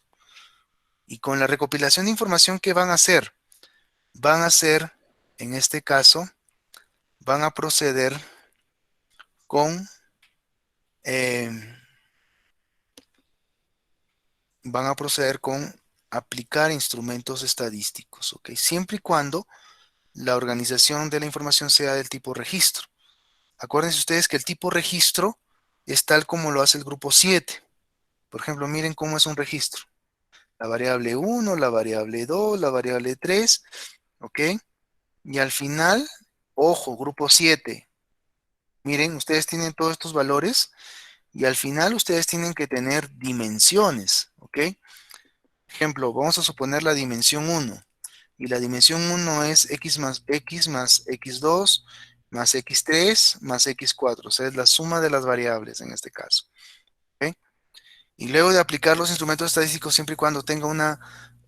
Y con la recopilación de información, ¿qué van a hacer? Van a hacer, en este caso, van a proceder con aplicar instrumentos estadísticos, ¿ok? Siempre y cuando la organización de la información sea del tipo registro. Acuérdense ustedes que el tipo registro es tal como lo hace el grupo 7. Por ejemplo, miren cómo es un registro. La variable 1, la variable 2, la variable 3, ¿ok? Y al final, ojo, grupo 7. Miren, ustedes tienen todos estos valores y al final ustedes tienen que tener dimensiones, ¿ok? Ejemplo, vamos a suponer la dimensión 1. Y la dimensión 1 es x más x2 más x3 más x4. O sea, es la suma de las variables en este caso. ¿Ok? Y luego de aplicar los instrumentos estadísticos, siempre y cuando tenga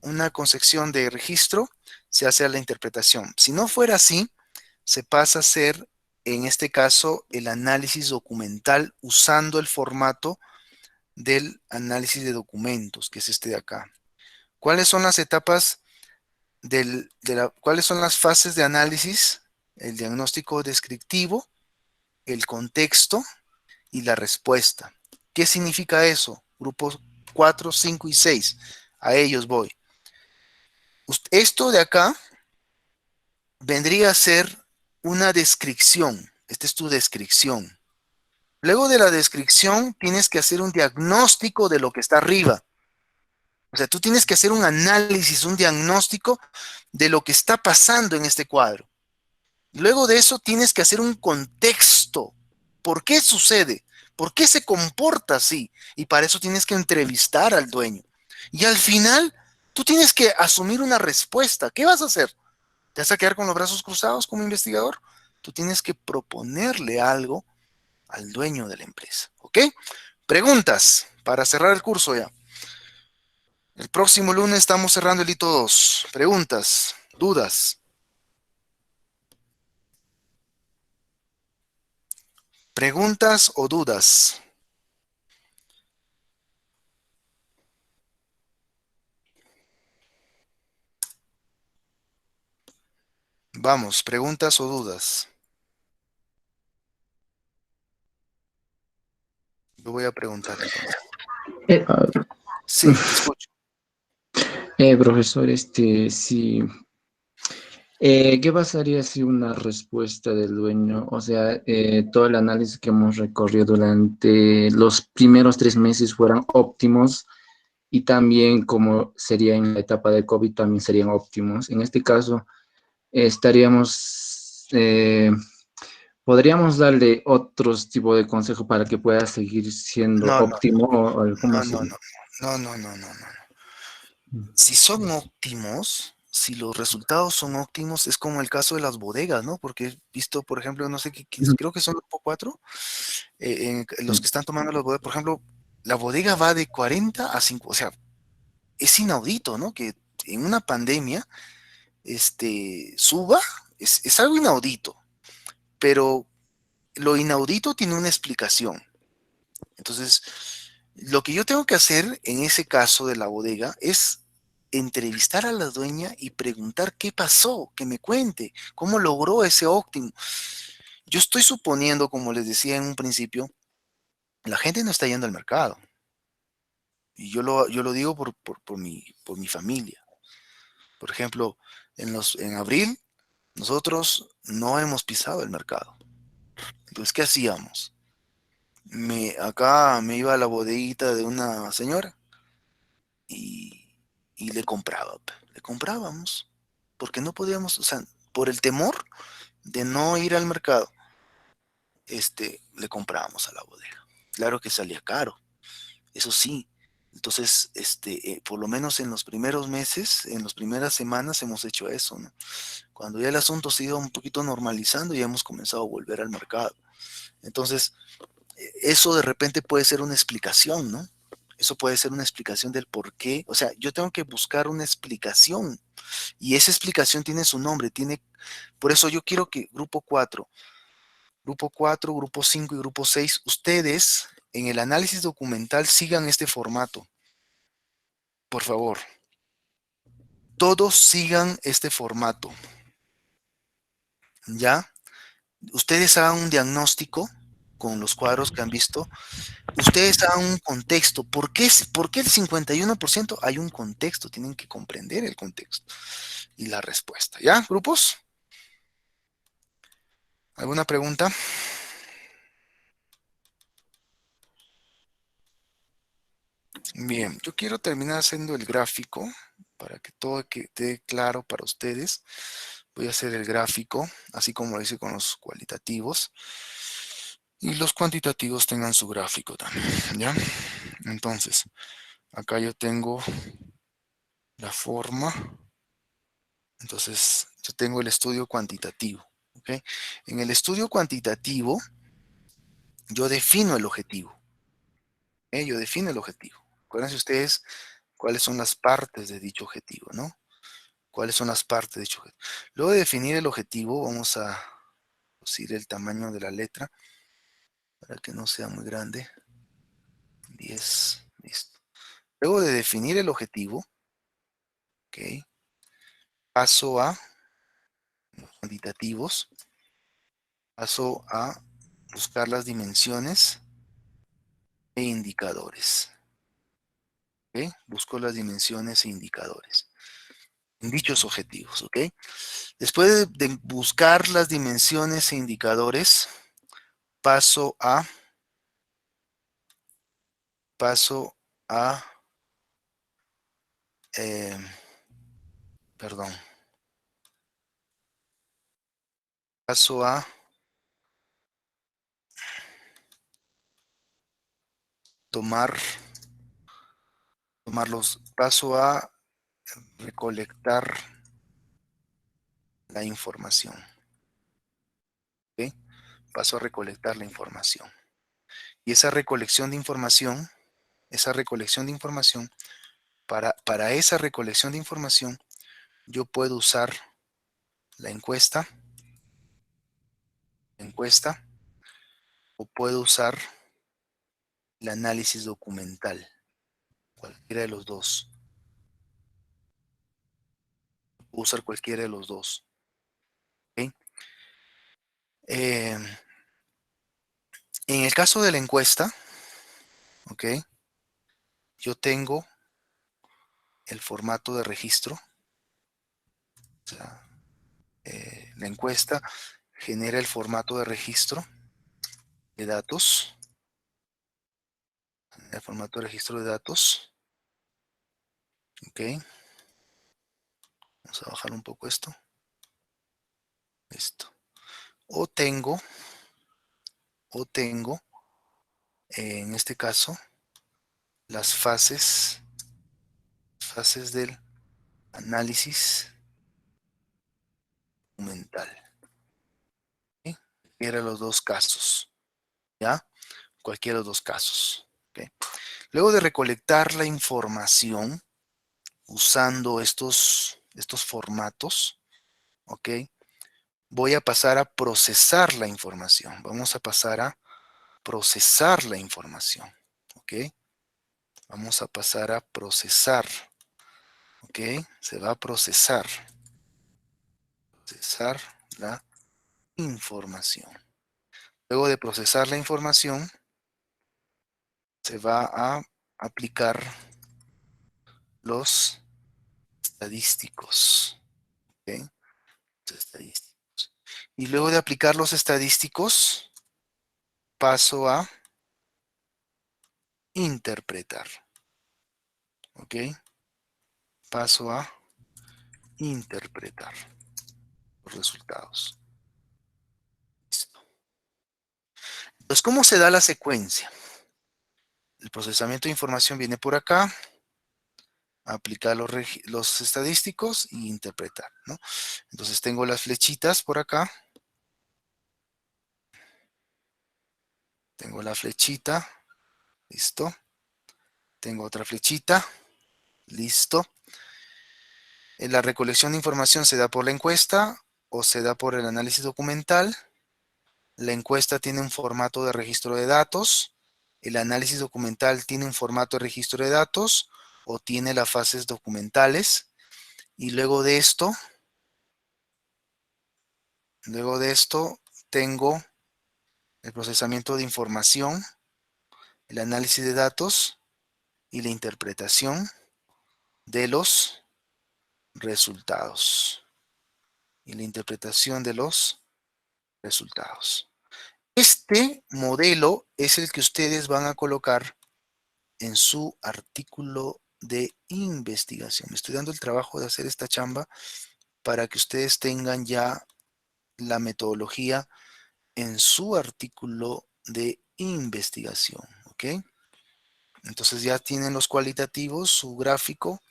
una concepción de registro, se hace la interpretación. Si no fuera así, se pasa a hacer, en este caso, el análisis documental usando el formato del análisis de documentos, que es este de acá. ¿Cuáles son las etapas cuáles son las fases de análisis? El diagnóstico descriptivo, el contexto y la respuesta. ¿Qué significa eso? Grupos 4, 5 y 6. A ellos voy. Esto de acá vendría a ser una descripción. Esta es tu descripción. Luego de la descripción tienes que hacer un diagnóstico de lo que está arriba. O sea, tú tienes que hacer un análisis, un diagnóstico de lo que está pasando en este cuadro. Luego de eso tienes que hacer un contexto. ¿Por qué sucede? ¿Por qué se comporta así? Y para eso tienes que entrevistar al dueño. Y al final, tú tienes que asumir una respuesta. ¿Qué vas a hacer? ¿Te vas a quedar con los brazos cruzados como investigador? Tú tienes que proponerle algo al dueño de la empresa. ¿Ok? Preguntas para cerrar el curso ya. El próximo lunes estamos cerrando el hito 2. Preguntas, dudas. ¿Preguntas o dudas? Vamos, preguntas o dudas. Yo voy a preguntar entonces. Sí, te escucho. Profesor, sí. ¿Qué pasaría si una respuesta del dueño, o sea, todo el análisis que hemos recorrido durante los primeros 3 meses fueran óptimos y también como sería en la etapa de COVID también serían óptimos? En este caso, podríamos darle otros tipos de consejo para que pueda seguir siendo óptimo o cómo sería? No. Si son óptimos, si los resultados son óptimos, es como el caso de las bodegas, ¿no? Porque he visto, por ejemplo, no sé qué, creo que son el grupo 4, los que están tomando las bodegas, por ejemplo, la bodega va de 40 a 5, o sea, es inaudito, ¿no? Que en una pandemia suba, es algo inaudito, pero lo inaudito tiene una explicación. Entonces, lo que yo tengo que hacer en ese caso de la bodega es entrevistar a la dueña y preguntar qué pasó, que me cuente, cómo logró ese óptimo. Yo estoy suponiendo, como les decía en un principio, la gente no está yendo al mercado. Y yo lo digo por mi familia. Por ejemplo, en abril, nosotros no hemos pisado el mercado. Entonces, ¿qué hacíamos? Acá me iba a la bodeguita de una señora y le comprábamos, porque no podíamos, o sea, por el temor de no ir al mercado, le comprábamos a la bodega. Claro que salía caro, eso sí. Entonces, por lo menos en los primeros meses, en las primeras semanas hemos hecho eso, ¿no? Cuando ya el asunto se iba un poquito normalizando, ya hemos comenzado a volver al mercado. Entonces, Eso de repente puede ser una explicación, ¿no? Eso puede ser una explicación del por qué. O sea, yo tengo que buscar una explicación y esa explicación tiene su nombre, por eso yo quiero que grupo 4, grupo 5 y grupo 6, ustedes en el análisis documental sigan este formato. Por favor. Todos sigan este formato. ¿Ya? Ustedes hagan un diagnóstico con los cuadros que han visto. Ustedes hagan un contexto. ¿Por qué el 51%? Hay un contexto. Tienen que comprender el contexto y la respuesta. ¿Ya, grupos? ¿Alguna pregunta? Bien, yo quiero terminar haciendo el gráfico para que todo quede claro para ustedes. Voy a hacer el gráfico, así como lo hice con los cualitativos. Y los cuantitativos tengan su gráfico también, ¿ya? Entonces, acá yo tengo la forma. Entonces, yo tengo el estudio cuantitativo, ¿ok? En el estudio cuantitativo, yo defino el objetivo. ¿Ok? Yo defino el objetivo. Acuérdense ustedes cuáles son las partes de dicho objetivo, ¿no? ¿Cuáles son las partes de dicho objetivo? Luego de definir el objetivo, vamos a reducir el tamaño de la letra para que no sea muy grande. 10, listo. Luego de definir el objetivo, ok, paso a cuantitativos, paso a buscar las dimensiones e indicadores. ¿Ok? Busco las dimensiones e indicadores en dichos objetivos. ¿Ok? Después de buscar las dimensiones e indicadores, paso a perdón, paso a paso a recolectar la información. ¿Ok? Paso a recolectar la información. Y esa recolección de información, para esa recolección de información, yo puedo usar la encuesta, o puedo usar el análisis documental, cualquiera de los dos. Puedo usar cualquiera de los dos. ¿Ok? En el caso de la encuesta, ¿ok? Yo tengo el formato de registro. O sea, la encuesta genera el formato de registro de datos. El formato de registro de datos. Ok. Vamos a bajar un poco esto. Listo. O tengo, en este caso, las fases del análisis documental. ¿Sí? Cualquiera de los dos casos. ¿Ya? Cualquiera de los dos casos. ¿Okay? Luego de recolectar la información usando estos formatos, ¿ok? Voy a pasar a procesar la información. Vamos a pasar a procesar la información. ¿Ok? Vamos a pasar a procesar. ¿Ok? Se va a procesar. Procesar la información. Luego de procesar la información, se va a aplicar los estadísticos. ¿Ok? Los estadísticos. Y luego de aplicar los estadísticos, paso a interpretar. ¿Ok? Paso a interpretar los resultados. Listo. Entonces, ¿cómo se da la secuencia? El procesamiento de información viene por acá, aplicar los estadísticos y interpretar, ¿no? Entonces tengo las flechitas por acá. Tengo la flechita. Listo. Tengo otra flechita. Listo. La recolección de información se da por la encuesta o se da por el análisis documental. La encuesta tiene un formato de registro de datos. El análisis documental tiene un formato de registro de datos o tiene las fases documentales. Y luego de esto tengo el procesamiento de información, el análisis de datos y la interpretación de los resultados. Este modelo es el que ustedes van a colocar en su artículo de investigación. Me estoy dando el trabajo de hacer esta chamba para que ustedes tengan ya la metodología en su artículo de investigación, ¿ok? Entonces ya tienen los cualitativos, su gráfico.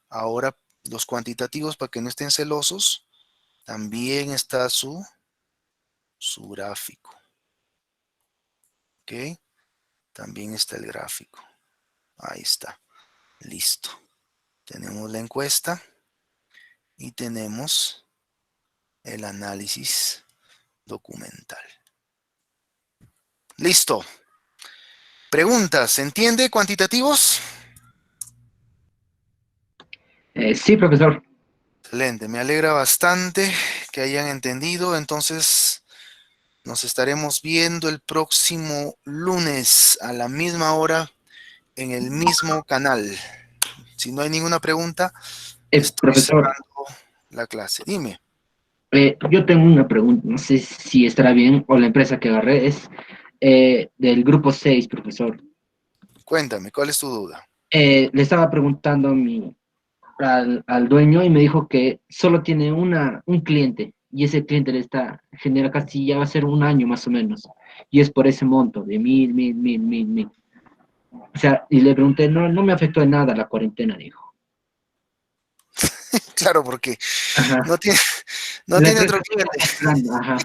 Ahora los cuantitativos, para que no estén celosos, también está su gráfico. ¿Ok? También está el gráfico. Ahí está. Listo. Tenemos la encuesta y tenemos el análisis documental. Listo. Preguntas. ¿Se entiende cuantitativos? Sí, profesor. Excelente. Me alegra bastante que hayan entendido. Entonces, nos estaremos viendo el próximo lunes a la misma hora en el mismo canal. Si no hay ninguna pregunta, estoy Profesor, cerrando la clase. Dime. yo tengo una pregunta, no sé si estará bien, o la empresa que agarré es del grupo 6, profesor. Cuéntame, ¿cuál es tu duda? Le estaba preguntando al dueño y me dijo que solo tiene un cliente, y ese cliente genera casi, ya va a ser un año más o menos, y es por ese monto de 1.000. O sea, y le pregunté, no me afectó en nada la cuarentena, dijo. Claro, porque Ajá. no tiene La otro empresa cliente. está facturando, ajá.